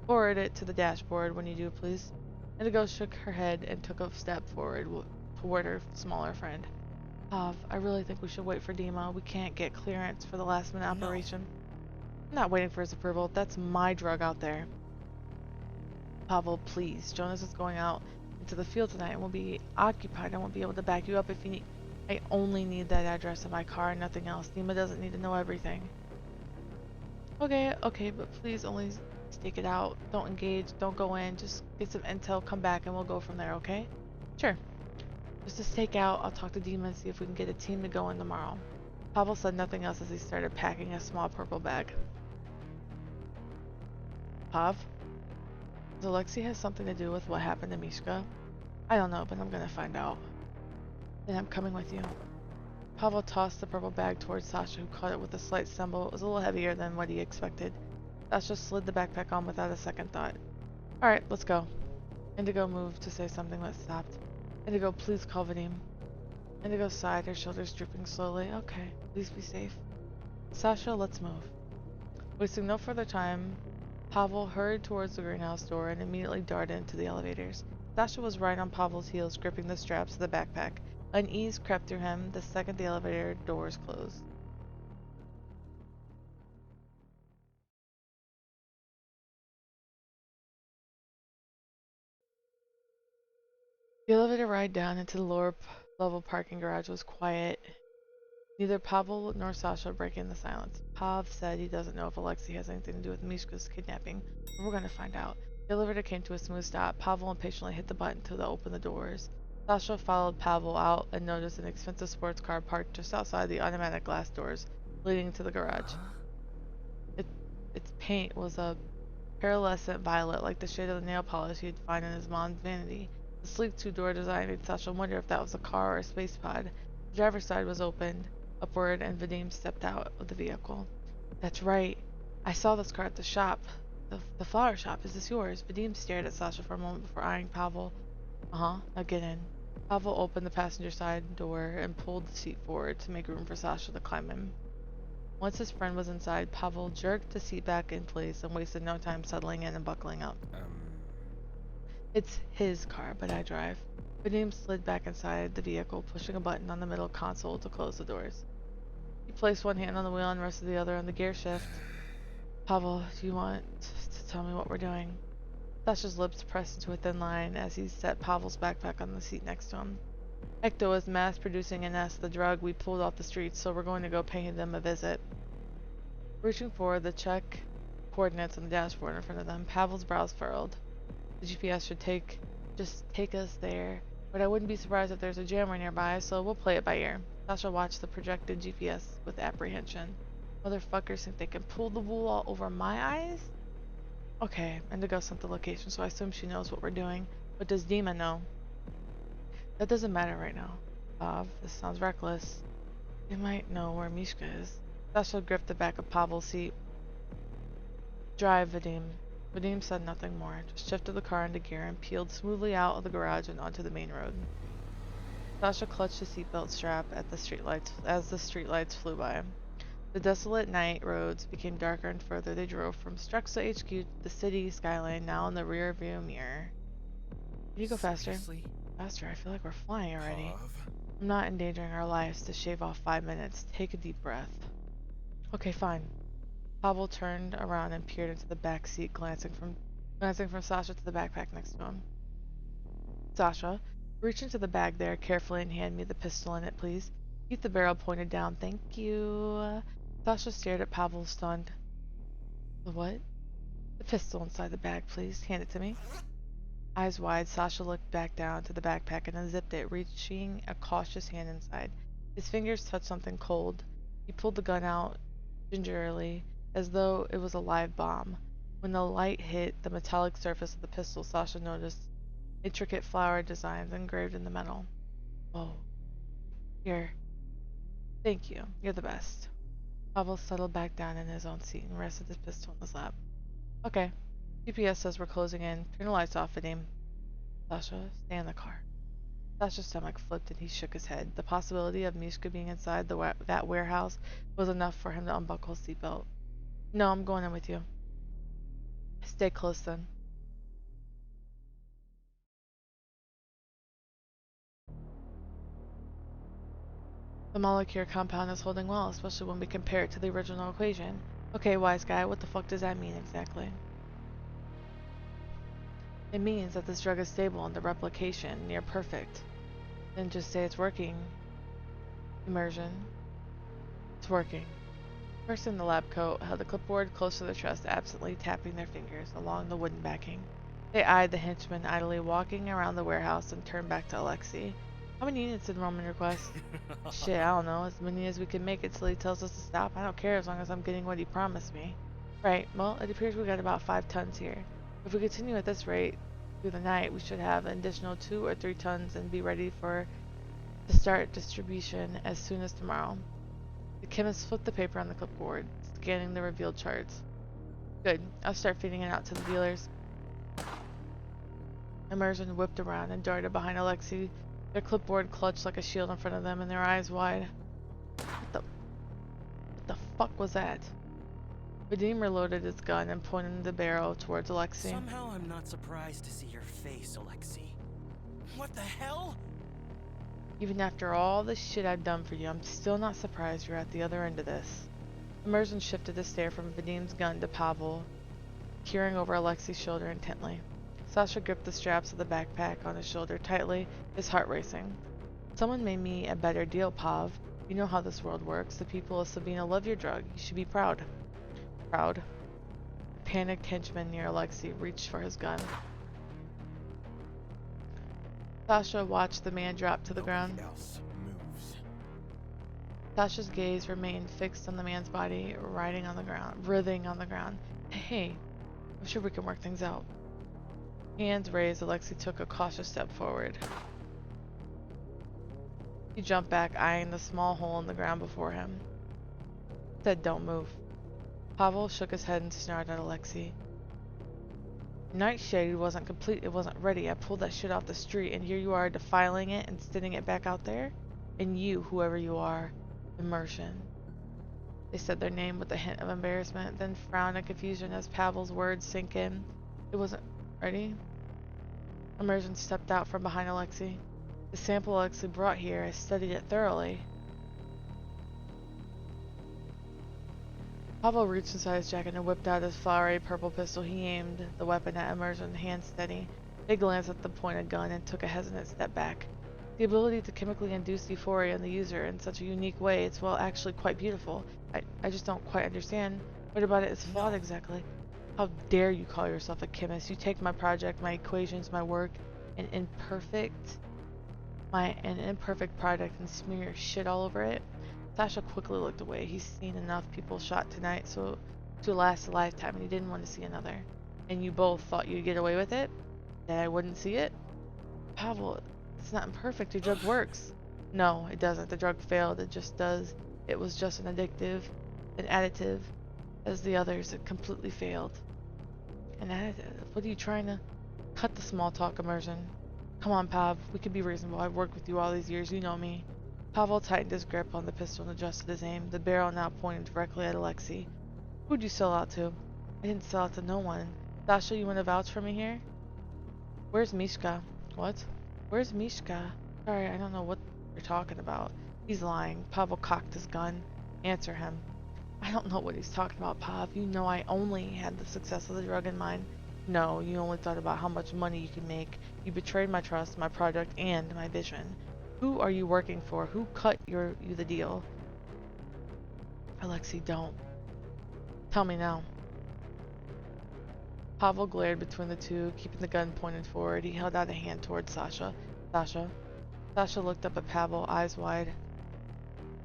Forward it to the dashboard when you do, please. Indigo shook her head and took a step forward toward her smaller friend. Pav, I really think we should wait for Dima. We can't get clearance for the last-minute No. operation. I'm not waiting for his approval. That's my drug out there. Pavel, please. Jonas is going out into the field tonight and will be occupied. I won't be able to back you up if you need. I only need that address of my car and nothing else. Dima doesn't need to know everything. Okay, but please only stake it out. Don't engage. Don't go in. Just get some intel, come back, and we'll go from there, okay? Sure. Just to stake out, I'll talk to Dima and see if we can get a team to go in tomorrow. Pavel said nothing else as he started packing a small purple bag. Pav? Does Alexei have something to do with what happened to Mishka? I don't know, but I'm gonna find out. Then I'm coming with you. Pavel tossed the purple bag towards Sasha, who caught it with a slight stumble. It was a little heavier than what he expected. Sasha slid the backpack on without a second thought. Alright, let's go. Indigo moved to say something but stopped. Indigo, please call Vadim. Indigo sighed, her shoulders drooping slowly. Okay, please be safe. Sasha, let's move. Wasting no further time, Pavel hurried towards the greenhouse door and immediately darted into the elevators. Sasha was right on Pavel's heels, gripping the straps of the backpack. Unease crept through him the second the elevator doors closed. The elevator ride down into the lower level parking garage was quiet. Neither Pavel nor Sasha break in the silence. Pav said he doesn't know if Alexei has anything to do with Mishka's kidnapping, but we're going to find out. The elevator came to a smooth stop. Pavel impatiently hit the button to open the doors. Sasha followed Pavel out and noticed an expensive sports car parked just outside the automatic glass doors leading to the garage. Its paint was a pearlescent violet, like the shade of the nail polish he'd find in his mom's vanity. The sleek two-door design made Sasha wonder if that was a car or a space pod. The driver's side was opened upward, and Vadim stepped out of the vehicle. That's right. I saw this car at the shop. The flower shop. Is this yours? Vadim stared at Sasha for a moment before eyeing Pavel. Uh-huh. Now get in. Pavel opened the passenger side door and pulled the seat forward to make room for Sasha to climb in. Once his friend was inside, Pavel jerked the seat back in place and wasted no time settling in and buckling up. It's his car, but I drive. Vadim slid back inside the vehicle, pushing a button on the middle console to close the doors. He placed one hand on the wheel and rested the other on the gear shift. Pavel, do you want to tell me what we're doing? Sasha's lips pressed into a thin line as he set Pavel's backpack on the seat next to him. Ecto is mass-producing NS, the drug we pulled off the streets, so we're going to go pay them a visit. Reaching forward to check coordinates on the dashboard in front of them, Pavel's brows furrowed. The GPS should just take us there, but I wouldn't be surprised if there's a jammer nearby, so we'll play it by ear. Sasha watched the projected GPS with apprehension. Motherfuckers think they can pull the wool all over my eyes? Okay, Indigo sent the location, so I assume she knows what we're doing. But does Dima know? That doesn't matter right now. Pav, this sounds reckless. They might know where Mishka is. Sasha gripped the back of Pavel's seat. Drive, Vadim. Vadim said nothing more, just shifted the car into gear and peeled smoothly out of the garage and onto the main road. Sasha clutched the seatbelt strap at the streetlights as the streetlights flew by. The desolate night roads became darker and further they drove from Struxa HQ to the city skyline, now in the rear view mirror. Can you go faster? Seriously? Faster, I feel like we're flying already. Pav? I'm not endangering our lives to shave off 5 minutes. Take a deep breath. Okay, fine. Pavel turned around and peered into the back seat, glancing from Sasha to the backpack next to him. Sasha, reach into the bag there carefully and hand me the pistol in it, please. Keep the barrel pointed down. Thank you. Sasha stared at Pavel, stunned. The what? The pistol inside the bag, please. Hand it to me. Eyes wide, Sasha looked back down to the backpack and unzipped it, reaching a cautious hand inside. His fingers touched something cold. He pulled the gun out gingerly, as though it was a live bomb. When the light hit the metallic surface of the pistol, Sasha noticed intricate flower designs engraved in the metal. Oh. Here. Thank you. You're the best. Pavel settled back down in his own seat and rested his pistol in his lap. Okay. GPS says we're closing in. Turn the lights off, Vadim. Sasha, stay in the car. Sasha's stomach flipped and he shook his head. The possibility of Mishka being inside that warehouse was enough for him to unbuckle his seatbelt. No, I'm going in with you. Stay close then. The molecular compound is holding well, especially when we compare it to the original equation. Okay, wise guy, what the fuck does that mean exactly? It means that this drug is stable and the replication near perfect. Then just say it's working. Immersion. It's working. The person in the lab coat held the clipboard close to their chest, absently tapping their fingers along the wooden backing. They eyed the henchman idly walking around the warehouse and turned back to Alexei. How many units did Roman request? Shit, I don't know. As many as we can make it till he tells us to stop. I don't care as long as I'm getting what he promised me. Right, well, it appears we got about 5 tons here. If we continue at this rate through the night, we should have an additional 2 or 3 tons and be ready to start distribution as soon as tomorrow. The chemist flipped the paper on the clipboard, scanning the revealed charts. Good. I'll start feeding it out to the dealers. Immersion whipped around and darted behind Alexei, their clipboard clutched like a shield in front of them and their eyes wide. What the fuck was that? Vadim reloaded his gun and pointed the barrel towards Alexei. Somehow I'm not surprised to see your face, Alexei. What the hell? Even after all the shit I've done for you, I'm still not surprised you're at the other end of this. Immersion shifted to stare from Vadim's gun to Pavel, peering over Alexei's shoulder intently. Sasha gripped the straps of the backpack on his shoulder tightly, his heart racing. Someone made me a better deal, Pav. You know how this world works. The people of Sabina love your drug. You should be proud. Proud. The panicked henchman near Alexei reached for his gun. Sasha watched the man drop to the ground. Else moves. Sasha's gaze remained fixed on the man's body, writhing on the ground. Hey, I'm sure we can work things out. Hands raised, Alexei took a cautious step forward. He jumped back, eyeing the small hole in the ground before him. Said, don't move. Pavel shook his head and snarled at Alexei. Nightshade wasn't complete, it wasn't ready. I pulled that shit off the street, and here you are defiling it and sitting it back out there? And you, whoever you are, Immersion. They said their name with a hint of embarrassment, then frowned in confusion as Pavel's words sank in. It wasn't ready. Immersion stepped out from behind Alexei. The sample Alexei brought here, I studied it thoroughly. Pavel reached inside his jacket and whipped out his flowery purple pistol. He aimed the weapon at Immersion, hand steady. They glanced at the pointed gun and took a hesitant step back. The ability to chemically induce euphoria in the user in such a unique way, it's, well, actually quite beautiful. I just don't quite understand. What about it is flawed exactly? How dare you call yourself a chemist? You take my project, my equations, my work, an imperfect product and smear your shit all over it? Sasha quickly looked away. He's seen enough people shot tonight so to last a lifetime, and he didn't want to see another. And you both thought you'd get away with it? That I wouldn't see it? Pavel, it's not imperfect. Your drug works. No, it doesn't. The drug failed. It just does. It was just an additive. As the others, it completely failed. An additive? What are you trying to... Cut the small talk, Immersion. Come on, Pav. We can be reasonable. I've worked with you all these years. You know me. Pavel tightened his grip on the pistol and adjusted his aim, the barrel now pointing directly at Alexei. Who'd you sell out to? I didn't sell out to no one. Sasha, you want to vouch for me here? Where's Mishka? What? Where's Mishka? Sorry, I don't know what you're talking about. He's lying. Pavel cocked his gun. Answer him. I don't know what he's talking about, Pav. You know I only had the success of the drug in mind. No, you only thought about how much money you can make. You betrayed my trust, my project, and my vision. Who are you working for? Who cut you the deal? Alexei, don't. Tell me now. Pavel glared between the two, keeping the gun pointed forward. He held out a hand towards Sasha. Sasha. Sasha looked up at Pavel, eyes wide.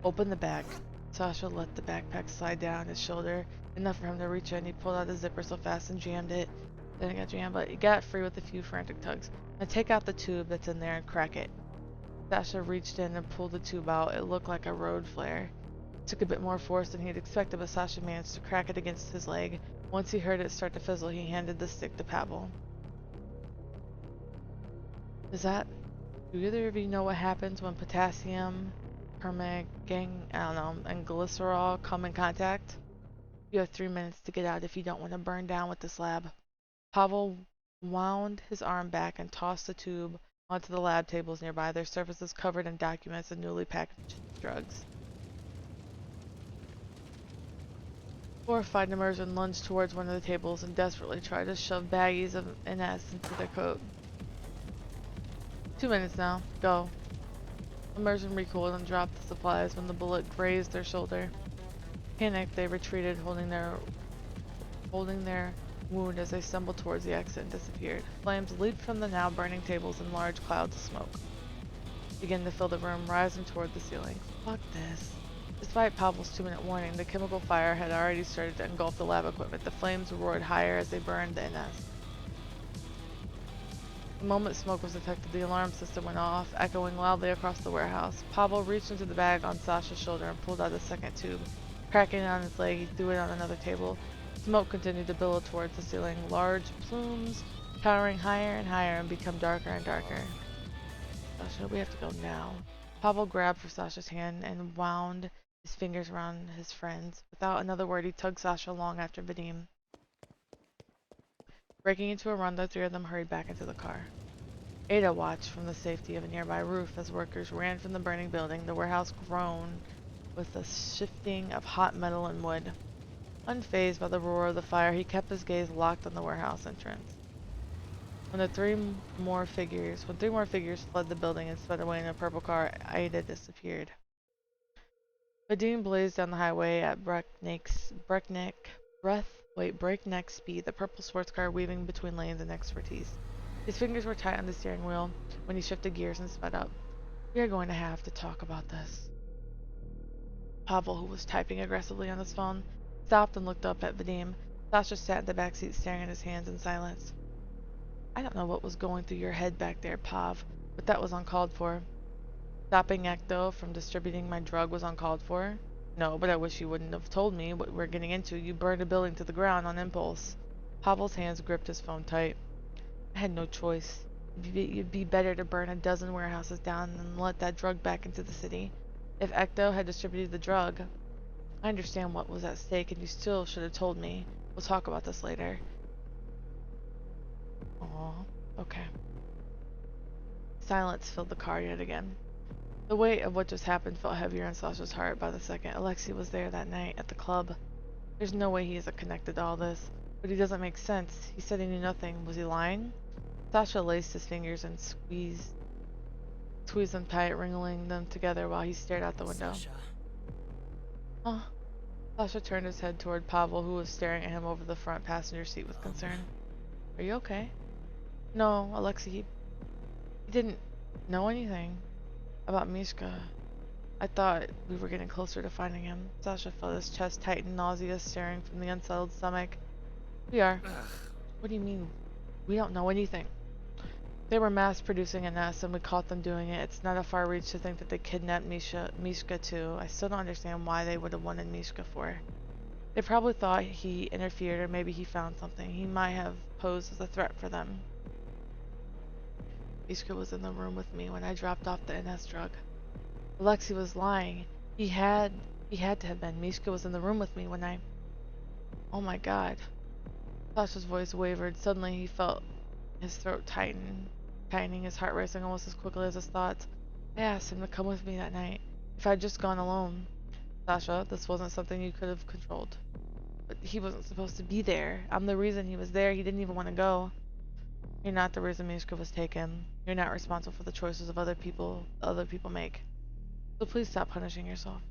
Open the bag. Sasha let the backpack slide down his shoulder, enough for him to reach in. He pulled out the zipper so fast and jammed it. Then it got jammed, but he got free with a few frantic tugs. Now take out the tube that's in there and crack it. Sasha reached in and pulled the tube out. It looked like a road flare. It took a bit more force than he'd expected, but Sasha managed to crack it against his leg. Once he heard it start to fizzle, he handed the stick to Pavel. Do either of you know what happens when potassium, and glycerol come in contact? You have 3 minutes to get out if you don't want to burn down with this lab. Pavel wound his arm back and tossed the tube onto the lab tables nearby, their surfaces covered in documents and newly packaged drugs. Horrified, Immersion lunged towards one of the tables and desperately tried to shove baggies of NS into their coat. 2 minutes now. Go. Immersion recoiled and dropped the supplies when the bullet grazed their shoulder. Panicked, they retreated, holding their wound as they stumbled towards the exit and disappeared. Flames leaped from the now burning tables in large clouds of smoke, began to fill the room, rising toward the ceiling. Fuck this. Despite Pavel's 2-minute warning, the chemical fire had already started to engulf the lab equipment. The flames roared higher as they burned the NS. The moment smoke was detected, the alarm system went off, echoing loudly across the warehouse. Pavel reached into the bag on Sasha's shoulder and pulled out a second tube. Cracking it on his leg, he threw it on another table. Smoke continued to billow towards the ceiling, large plumes towering higher and higher and become darker and darker. Sasha, we have to go now. Pavel grabbed for Sasha's hand and wound his fingers around his friend's. Without another word, he tugged Sasha along after Vadim. Breaking into a run, the three of them hurried back into the car. Ada watched from the safety of a nearby roof as workers ran from the burning building. The warehouse groaned with the shifting of hot metal and wood. Unfazed by the roar of the fire, he kept his gaze locked on the warehouse entrance. When three more figures fled the building and sped away in a purple car, Ada disappeared. Vadim blazed down the highway at breakneck speed, the purple sports car weaving between lanes and expertise. His fingers were tight on the steering wheel when he shifted gears and sped up. We are going to have to talk about this. Pavel, who was typing aggressively on his phone, stopped and looked up at Vadim. Sasha sat in the backseat staring at his hands in silence. I don't know what was going through your head back there, Pav, but that was uncalled for. Stopping Ecto from distributing my drug was uncalled for? No, but I wish you wouldn't have told me what we're getting into. You burned a building to the ground on impulse. Pavel's hands gripped his phone tight. I had no choice. It'd be better to burn a dozen warehouses down than let that drug back into the city. If Ecto had distributed the drug, I understand what was at stake, and you still should have told me. We'll talk about this later. Aw, okay. Silence filled the car yet again. The weight of what just happened felt heavier in Sasha's heart by the second. Alexei was there that night at the club. There's no way he isn't connected to all this. But he doesn't make sense. He said he knew nothing. Was he lying? Sasha laced his fingers and squeezed them tight, wriggling them together while he stared out the window. Sasha. Huh? Sasha turned his head toward Pavel, who was staring at him over the front passenger seat with concern. Are you okay? No, Alexei, he didn't know anything about Mishka. I thought we were getting closer to finding him. Sasha felt his chest tighten, nausea staring from the unsettled stomach. We are. Ugh. What do you mean? We don't know anything. They were mass-producing an S, and we caught them doing it. It's not a far reach to think that they kidnapped Mishka too. I still don't understand why they would have wanted Mishka for. They probably thought he interfered, or maybe he found something. He might have posed as a threat for them. Mishka was in the room with me when I dropped off the NS drug. Alexei was lying. He had to have been. Mishka was in the room with me when I... Oh my god. Sasha's voice wavered. Suddenly he felt his throat tightening, his heart racing almost as quickly as his thoughts. I asked him to come with me that night. If I'd just gone alone. Sasha, this wasn't something you could have controlled. But he wasn't supposed to be there. I'm the reason he was there. He didn't even want to go. You're not the reason Mishka was taken. You're not responsible for the choices of other people make. So please stop punishing yourself.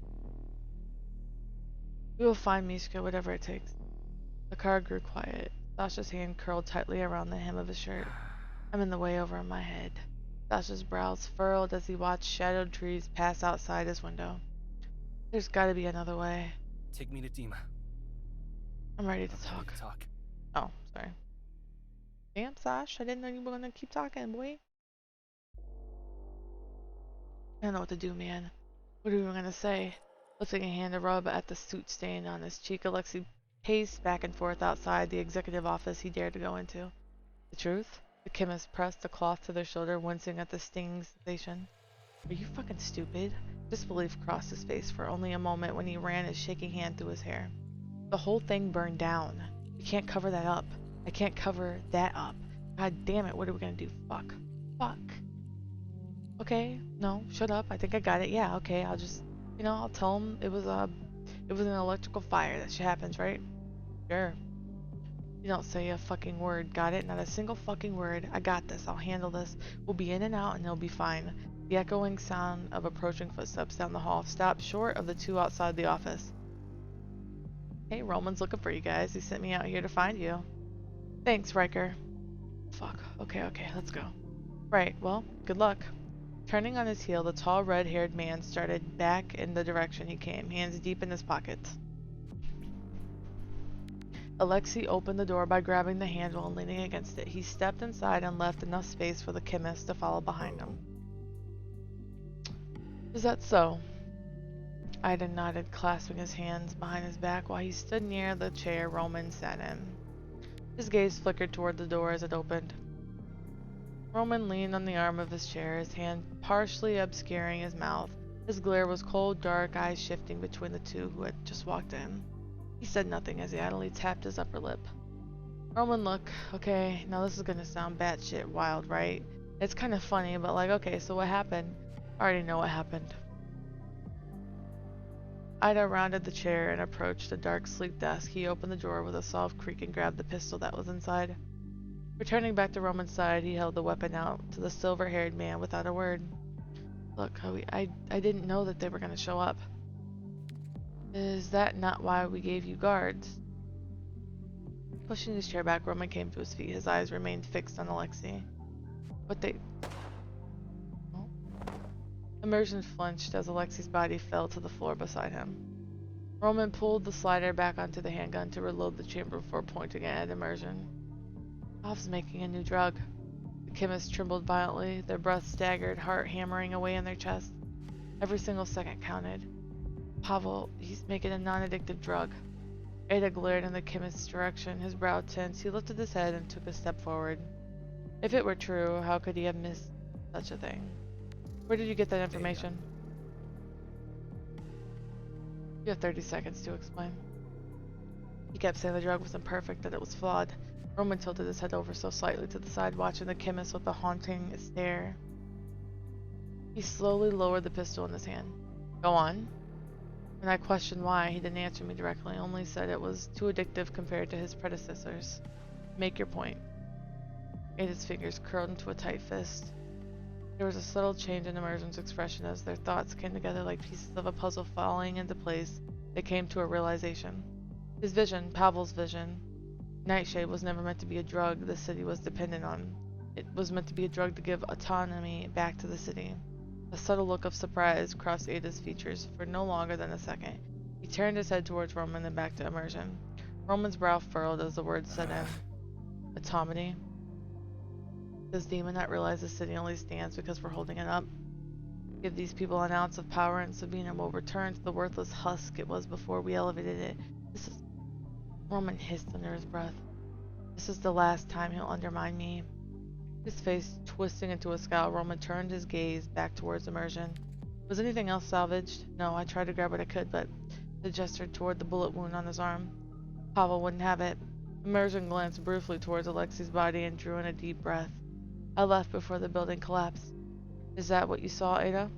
We will find Mishka, whatever it takes. The car grew quiet. Sasha's hand curled tightly around the hem of his shirt. I'm in the way over my head. Sasha's brows furrowed as he watched shadowed trees pass outside his window. There's gotta be another way. Take me to Dima. I'm ready to I'm talk. ready to talk. Oh, sorry. Damn, Sash, I didn't know you were gonna keep talking, boy. don't know what to do, man. What are we gonna say? Lifting a hand to rub at the soot stain on his cheek, Alexei paced back and forth outside the executive office he dared to go into. The truth? The chemist pressed the cloth to their shoulder, wincing at the stinging sensation. Are you fucking stupid? Disbelief crossed his face for only a moment when he ran his shaking hand through his hair. The whole thing burned down. We can't cover that up. I can't cover that up. God damn it, what are we gonna do? Fuck. Fuck. Okay, no, shut up. I think I got it. Yeah, okay, I'll just, I'll tell him it was an electrical fire. That shit happens, right? Sure. You don't say a fucking word, got it? Not a single fucking word. I got this. I'll handle this. We'll be in and out and it'll be fine. The echoing sound of approaching footsteps down the hall stopped short of the two outside the office. Hey, Roman's looking for you guys. He sent me out here to find you. Thanks, Riker. Fuck. Okay, let's go. Right, well, good luck. Turning on his heel, the tall, red-haired man started back in the direction he came, hands deep in his pockets. Alexei opened the door by grabbing the handle and leaning against it. He stepped inside and left enough space for the chemist to follow behind him. Is that so? Ida nodded, clasping his hands behind his back while he stood near the chair Roman sat in. His gaze flickered toward the door as it opened. Roman leaned on the arm of his chair, his hand partially obscuring his mouth. His glare was cold, dark, eyes shifting between the two who had just walked in. He said nothing as he idly tapped his upper lip. Roman, look, okay, now this is gonna sound batshit wild, right? It's kind of funny, but like, okay, so what happened? I already know what happened. Ida rounded the chair and approached the dark, sleek desk. He opened the drawer with a soft creak and grabbed the pistol that was inside. Returning back to Roman's side, he held the weapon out to the silver-haired man without a word. Look, I didn't know that they were going to show up. Is that not why we gave you guards? Pushing his chair back, Roman came to his feet. His eyes remained fixed on Alexei. But they... Oh. Immersion flinched as Alexei's body fell to the floor beside him. Roman pulled the slider back onto the handgun to reload the chamber before pointing it at Immersion. Bob's making a new drug. The chemist trembled violently, their breath staggered, heart hammering away in their chest. Every single second counted. Pavel, he's making a non-addictive drug. Ada glared in the chemist's direction, his brow tense. He lifted his head and took a step forward. If it were true, how could he have missed such a thing? Where did you get that information? You have 30 seconds to explain. He kept saying the drug wasn't perfect, that it was flawed. Roman tilted his head over so slightly to the side, watching the chemist with a haunting stare. He slowly lowered the pistol in his hand. Go on. When I questioned why, he didn't answer me directly, only said it was too addictive compared to his predecessors. Make your point. Ada's fingers curled into a tight fist. There was a subtle change in Immersion's expression as their thoughts came together like pieces of a puzzle falling into place. They came to a realization. His vision, Pavel's vision, Nightshade was never meant to be a drug the city was dependent on. It was meant to be a drug to give autonomy back to the city. A subtle look of surprise crossed Ada's features for no longer than a second. He turned his head towards Roman and back to Immersion. Roman's brow furrowed as the words set in. Autonomy? Does Demon not realize the city only stands because we're holding it up? Give these people an ounce of power and Sabina will return to the worthless husk it was before we elevated it. This is... Roman hissed under his breath. This is the last time he'll undermine me. His face twisting into a scowl, Roman turned his gaze back towards Immersion. Was anything else salvaged? No, I tried to grab what I could, but he gestured toward the bullet wound on his arm. Pavel wouldn't have it. Immersion glanced briefly towards Alexei's body and drew in a deep breath. I left before the building collapsed. Is that what you saw, Ada?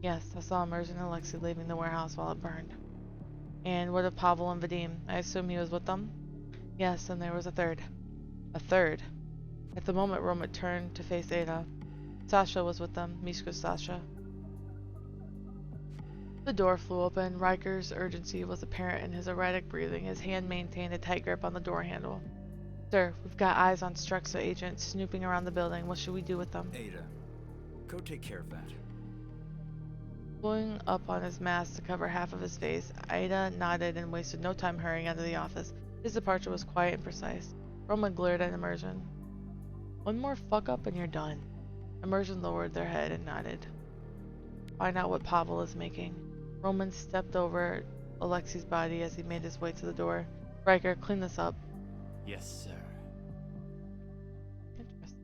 Yes, I saw Immersion and Alexei leaving the warehouse while it burned. And what of Pavel and Vadim? I assume he was with them? Yes, and there was a third. A third? At the moment, Roman turned to face Ada. Sasha was with them, Mishka's Sasha. The door flew open. Riker's urgency was apparent in his erratic breathing. His hand maintained a tight grip on the door handle. Sir, we've got eyes on Struxa agents snooping around the building. What should we do with them? Ada, go take care of that. Pulling up on his mask to cover half of his face, Ida nodded and wasted no time hurrying out of the office. His departure was quiet and precise. Roman glared at Immersion. One more fuck up and you're done. Immersion lowered their head and nodded. find out what Pavel is making. Roman stepped over Alexei's body as he made his way to the door. Riker, clean this up. Yes, sir. Interesting.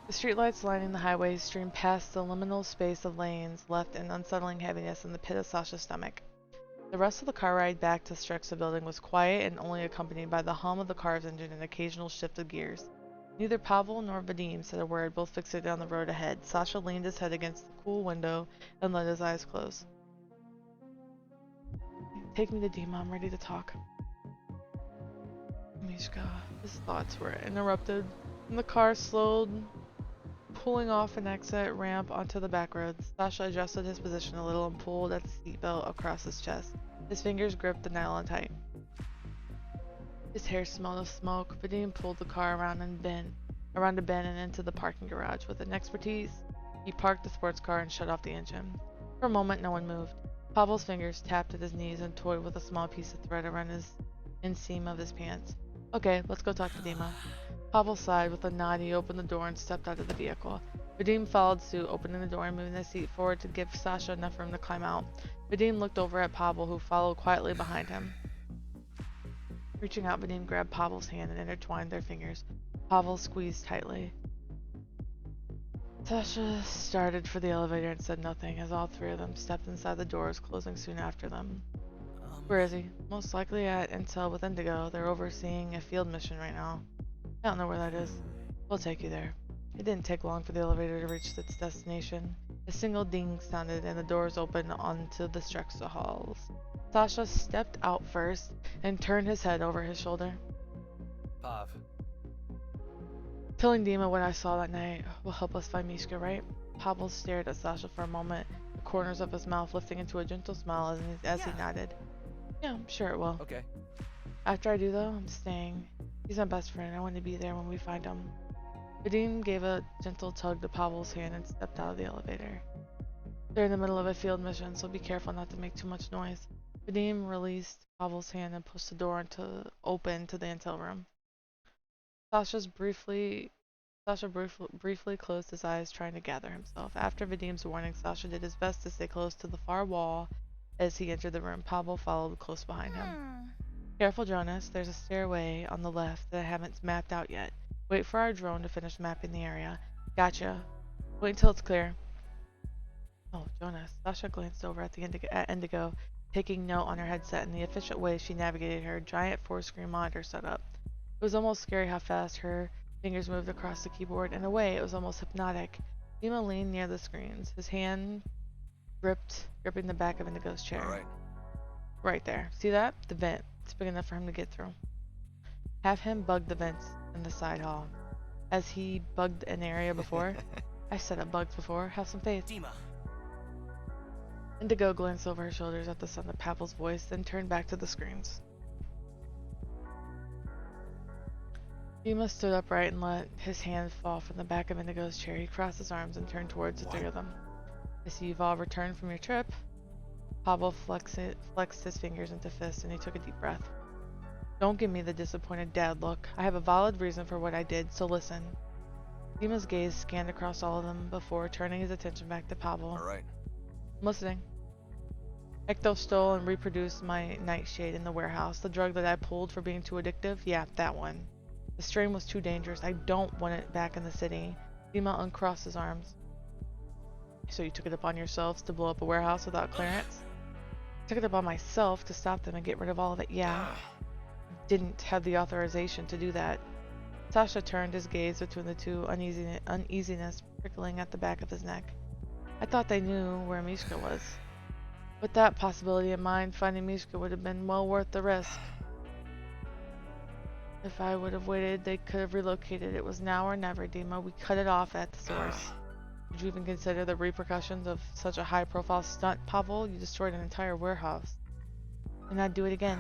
The streetlights lining the highway streamed past the liminal space of lanes, left an unsettling heaviness in the pit of Sasha's stomach. The rest of the car ride back to Strexa building was quiet and only accompanied by the hum of the car's engine and occasional shift of gears. Neither Pavel nor Vadim said a word, both fixated on the road ahead. Sasha leaned his head against the cool window and let his eyes close. Take me to Dima, I'm ready to talk. Mishka, his thoughts were interrupted, and the car slowed, pulling off an exit ramp onto the back roads. Sasha adjusted his position a little and pulled at the seatbelt across his chest. His fingers gripped the nylon tight. His hair smelled of smoke. Vadim pulled the car around a bend and into the parking garage. With an expertise, he parked the sports car and shut off the engine. For a moment, no one moved. Pavel's fingers tapped at his knees and toyed with a small piece of thread around his inseam of his pants. Okay, let's go talk to Dima. Pavel sighed. With a nod, he opened the door and stepped out of the vehicle. Vadim followed suit, opening the door and moving the seat forward to give Sasha enough room to climb out. Vadim looked over at Pavel, who followed quietly behind him. Reaching out, Vadim grabbed Pavel's hand and intertwined their fingers. Pavel squeezed tightly. Sasha started for the elevator and said nothing as all three of them stepped inside the doors, closing soon after them. Where is he? Most likely at Intel with Indigo. They're overseeing a field mission right now. I don't know where that is. We'll take you there. It didn't take long for the elevator to reach its destination. A single ding sounded and the doors opened onto the Strexa halls. Sasha stepped out first and turned his head over his shoulder. Pav. Telling Dima what I saw that night will help us find Mishka, right? Pavel stared at Sasha for a moment, the corners of his mouth lifting into a gentle smile as he nodded. Yeah, I'm sure it will. Okay. After I do, though, I'm staying. He's my best friend. I want to be there when we find him. Vadim gave a gentle tug to Pavel's hand and stepped out of the elevator. They're in the middle of a field mission, so be careful not to make too much noise. Vadim released Pavel's hand and pushed the door open to the intel room. Sasha briefly closed his eyes, trying to gather himself. After Vadim's warning, Sasha did his best to stay close to the far wall as he entered the room. Pavel followed close behind him. Careful, Jonas. There's a stairway on the left that I haven't mapped out yet. Wait for our drone to finish mapping the area. Gotcha. Wait until it's clear. Oh, Jonas. Sasha glanced over at Indigo, taking note on her headset and the efficient way she navigated her giant 4-screen monitor setup. It was almost scary how fast her fingers moved across the keyboard. In a way, it was almost hypnotic. Dima leaned near the screens, his hand gripping the back of Indigo's chair. All right. Right there. See that? The vent. It's big enough for him to get through. Have him bug the vents in the side hall. As he bugged an area before. I set up bugs before. Have some faith. Dima. Indigo glanced over her shoulders at the sound of Pavel's voice, then turned back to the screens. Dima stood upright and let his hand fall from the back of Indigo's chair. He crossed his arms and turned towards the three of them. I see you've all returned from your trip. Pavel flexed his fingers into fists and he took a deep breath. Don't give me the disappointed dad look. I have a valid reason for what I did, so listen. Dima's gaze scanned across all of them before turning his attention back to Pavel. All right. I'm listening. Ecto stole and reproduced my nightshade in the warehouse. The drug that I pulled for being too addictive? Yeah, that one. The strain was too dangerous. I don't want it back in the city. Dima uncrossed his arms. So you took it upon yourselves to blow up a warehouse without clearance? I took it upon myself to stop them and get rid of all of it, yeah. Didn't have the authorization to do that. Sasha turned his gaze between the two, uneasiness prickling at the back of his neck. I thought they knew where Mishka was. With that possibility in mind, finding Mishka would have been well worth the risk. If I would have waited, they could have relocated. It was now or never, Dima. We cut it off at the source. Would you even consider the repercussions of such a high-profile stunt, Pavel? You destroyed an entire warehouse. And I'd do it again.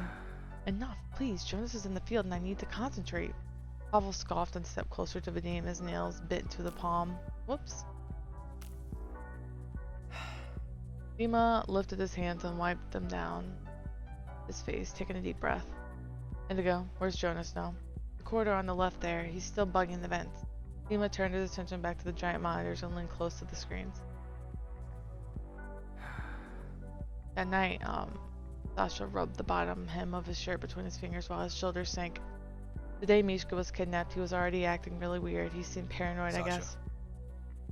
Enough, please. Jonas is in the field and I need to concentrate. Pavel scoffed and stepped closer to Vadim, his nails bit into the palm. Whoops. Dima lifted his hands and wiped them down his face, taking a deep breath. Indigo, where's Jonas now? The corridor on the left there, he's still bugging the vents. Dima turned his attention back to the giant monitors and leaned close to the screens. That night, Sasha rubbed the bottom hem of his shirt between his fingers while his shoulders sank. The day Mishka was kidnapped, he was already acting really weird. He seemed paranoid, I Sasha. guess.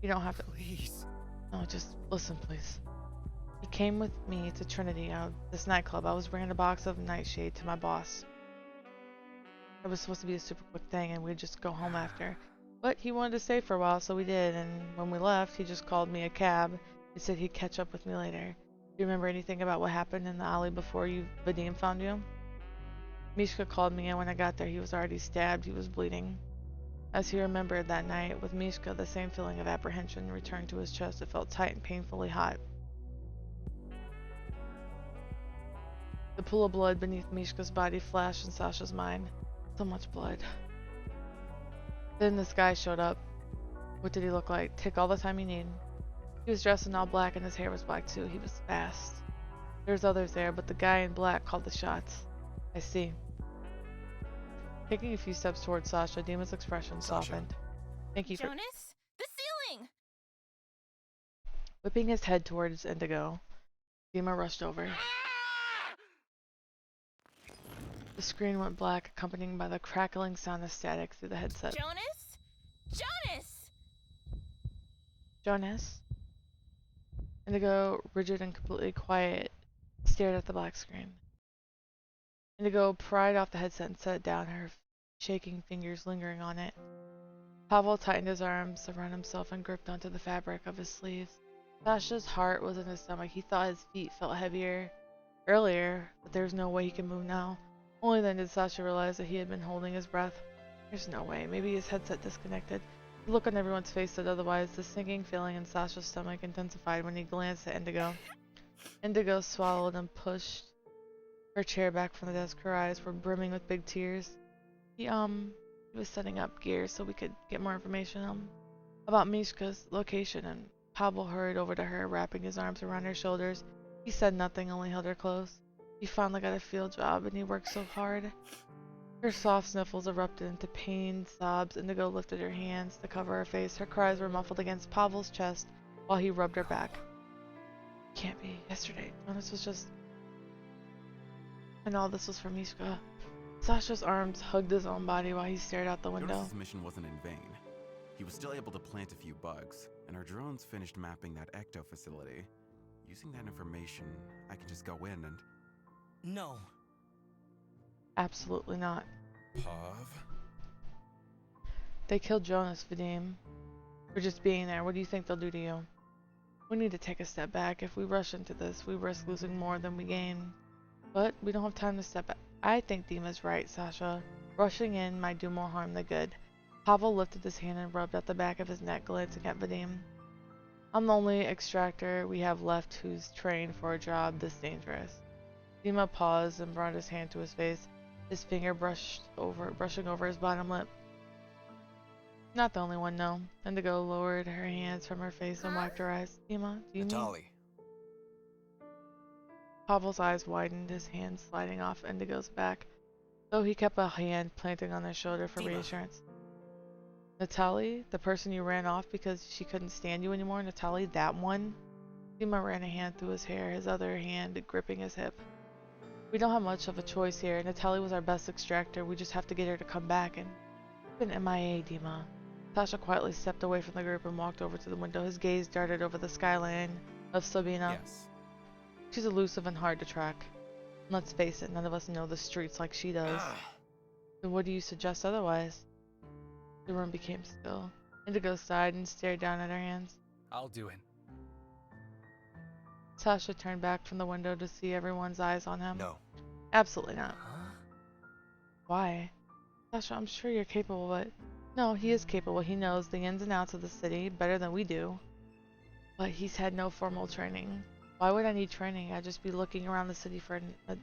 You don't have to. Please. No, just listen, please. He came with me to Trinity, this nightclub. I was bringing a box of nightshade to my boss. It was supposed to be a super quick thing, and we'd just go home after. But he wanted to stay for a while, so we did, and when we left, he just called me a cab. He said he'd catch up with me later. Do you remember anything about what happened in the alley before Vadim found you? Mishka called me, and when I got there, he was already stabbed. He was bleeding. As he remembered that night, with Mishka, the same feeling of apprehension returned to his chest. It felt tight and painfully hot. The pool of blood beneath Mishka's body flashed in Sasha's mind. So much blood. Then this guy showed up. What did he look like? Take all the time you need. He was dressed in all black and his hair was black too. He was fast. There's others there, but the guy in black called the shots. I see. Taking a few steps towards Sasha, Dima's expression Sasha. softened. Thank you for Jonas? The ceiling! whipping his head towards Indigo. Dima rushed over. The screen went black, accompanied by the crackling sound of static through the headset. Jonas? Jonas! Jonas? Indigo, rigid and completely quiet, stared at the black screen. Indigo pried off the headset and set it down, her shaking fingers lingering on it. Pavel tightened his arms around himself and gripped onto the fabric of his sleeves. Sasha's heart was in his stomach. He thought his feet felt heavier earlier, but there was no way he could move now. Only then did Sasha realize that he had been holding his breath. There's no way. Maybe his headset disconnected. The look on everyone's face said otherwise. The sinking feeling in Sasha's stomach intensified when he glanced at Indigo. Indigo swallowed and pushed her chair back from the desk. Her eyes were brimming with big tears. He was setting up gear so we could get more information about Mishka's location, and Pavel hurried over to her, wrapping his arms around her shoulders. He said nothing, only held her close. He finally got a field job, and he worked so hard. Her soft sniffles erupted into pained sobs. Indigo lifted her hands to cover her face. Her cries were muffled against Pavel's chest while he rubbed her back. Can't be. Yesterday, Jonas was just... And all this was for Mishka. Sasha's arms hugged his own body while he stared out the window. Jonas's mission wasn't in vain. He was still able to plant a few bugs, and our drones finished mapping that ecto facility. Using that information, I can just go in and... No. Absolutely not. Pav? They killed Jonas, Vadim. For just being there. What do you think they'll do to you? We need to take a step back. If we rush into this, we risk losing more than we gain. But we don't have time to step back. I think Dima's right, Sasha. Rushing in might do more harm than good. Pavel lifted his hand and rubbed at the back of his neck, glancing at Vadim. I'm the only extractor we have left who's trained for a job this dangerous. Dima paused and brought his hand to his face, his finger brushing over his bottom lip. Not the only one, no. Indigo lowered her hands from her face and wiped her eyes. Dima, do you mean? Natali. Pavel's eyes widened, his hand sliding off Indigo's back, though he kept a hand planted on her shoulder for Dima. reassurance. Natali, the person you ran off because she couldn't stand you anymore? Natali, that one? Dima ran a hand through his hair, his other hand gripping his hip. We don't have much of a choice here. Natali was our best extractor. We just have to get her to come back, and she's been MIA, Dima. Sasha quietly stepped away from the group and walked over to the window. His gaze darted over the skyline of Sabina. Yes. She's elusive and hard to track. Let's face it, none of us know the streets like she does. So what do you suggest otherwise? The room became still. Indigo sighed and stared down at her hands. I'll do it. Sasha turned back from the window to see everyone's eyes on him. No. Absolutely not. Huh? Why? Sasha, I'm sure you're capable, but... No, he is capable. He knows the ins and outs of the city better than we do. But he's had no formal training. Why would I need training? I'd just be looking around the city for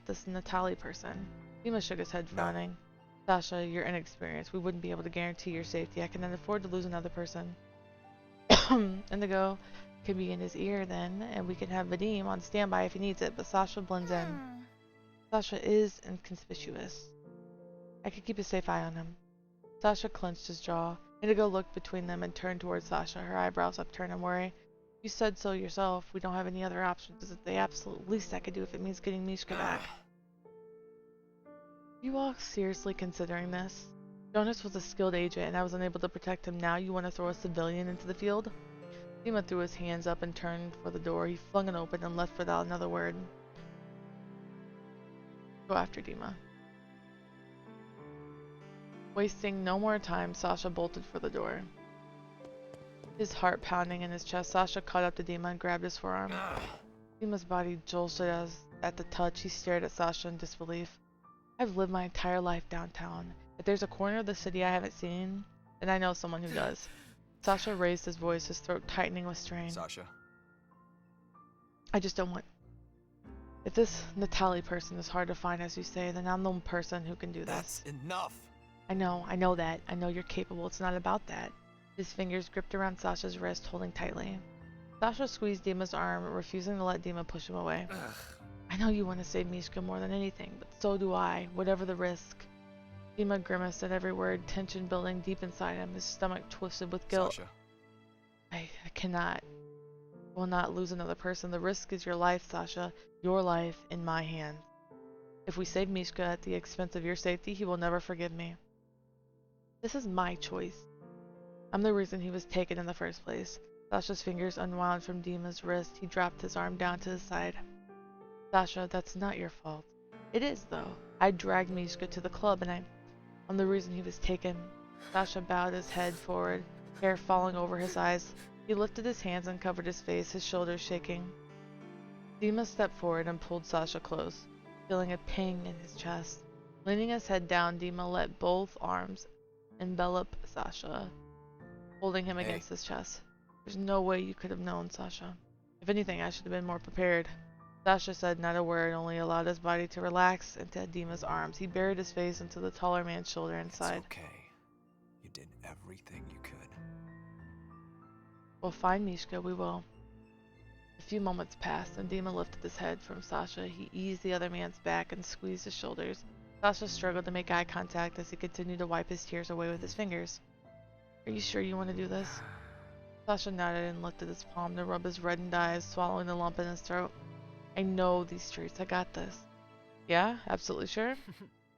this Natali person. Dima shook his head, frowning. Sasha, you're inexperienced. We wouldn't be able to guarantee your safety. I cannot afford to lose another person. Indigo can be in his ear then, and we can have Vadim on standby if he needs it, but Sasha blends in. Sasha is inconspicuous. I could keep a safe eye on him. Sasha clenched his jaw. Indigo looked between them and turned towards Sasha, her eyebrows upturned in worry. You said so yourself. We don't have any other options. It's the absolute least I could do if it means getting Mishka back. You all seriously considering this? Jonas was a skilled agent and I was unable to protect him. Now you want to throw a civilian into the field? Dima threw his hands up and turned for the door. He flung it open and left without another word. Go after Dima. Wasting no more time, Sasha bolted for the door. His heart pounding in his chest, Sasha caught up to Dima and grabbed his forearm. Dima's body jolted at the touch. He stared at Sasha in disbelief. I've lived my entire life downtown. If there's a corner of the city I haven't seen, then I know someone who does. Sasha raised his voice, his throat tightening with strain. Sasha. I just don't want... If this Natalie person is hard to find, as you say, then I'm the person who can do this. That's enough. I know that. I know you're capable. It's not about that. His fingers gripped around Sasha's wrist, holding tightly. Sasha squeezed Dima's arm, refusing to let Dima push him away. Ugh. I know you want to save Mishka more than anything, but so do I, whatever the risk. Dima grimaced at every word, tension building deep inside him, his stomach twisted with guilt. Sasha. I cannot. I will not lose another person. The risk is your life, Sasha. Your life in my hands. If we save Mishka at the expense of your safety, he will never forgive me. This is my choice. I'm the reason he was taken in the first place. Sasha's fingers unwound from Dima's wrist. He dropped his arm down to his side. Sasha, that's not your fault. It is, though. I dragged Mishka to the club and I'm the reason he was taken. Sasha bowed his head forward, hair falling over his eyes. He lifted his hands and covered his face, his shoulders shaking. Dima stepped forward and pulled Sasha close, feeling a ping in his chest. Leaning his head down, Dima let both arms envelop Sasha, holding him against his chest. There's no way you could have known, Sasha. If anything, I should have been more prepared. Sasha said not a word, only allowed his body to relax into Dima's arms. He buried his face into the taller man's shoulder and sighed. It's okay. You did everything you could. We'll find Mishka, we will. A few moments passed, and Dima lifted his head from Sasha. He eased the other man's back and squeezed his shoulders. Sasha struggled to make eye contact as he continued to wipe his tears away with his fingers. Are you sure you want to do this? Sasha nodded and lifted his palm to rub his reddened eyes, swallowing the lump in his throat. I know these streets. I got this. Yeah? Absolutely sure?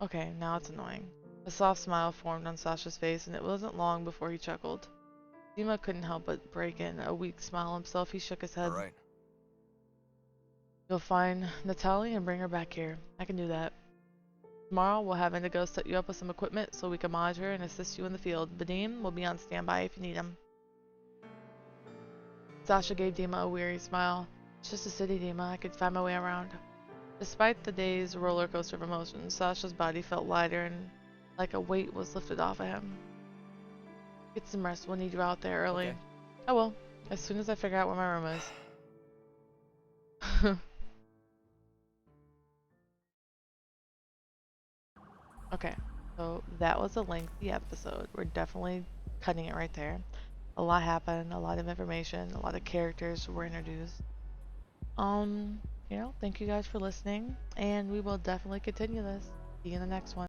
Okay, now it's annoying. A soft smile formed on Sasha's face, and it wasn't long before he chuckled. Dima couldn't help but break in a weak smile himself. He shook his head. All right. You'll find Natalie and bring her back here. I can do that. Tomorrow we'll have Indigo set you up with some equipment so we can monitor and assist you in the field. Vadim will be on standby if you need him. Sasha gave Dima a weary smile. It's just a city, Dima. I could find my way around. Despite the day's roller coaster of emotions, Sasha's body felt lighter and like a weight was lifted off of him. Get some rest. We'll need you out there early. Okay. I will. As soon as I figure out where my room is. Okay, so that was a lengthy episode. We're definitely cutting it right there. A lot happened, a lot of information, a lot of characters were introduced. Thank you guys for listening, and we will definitely continue this. See you in the next one.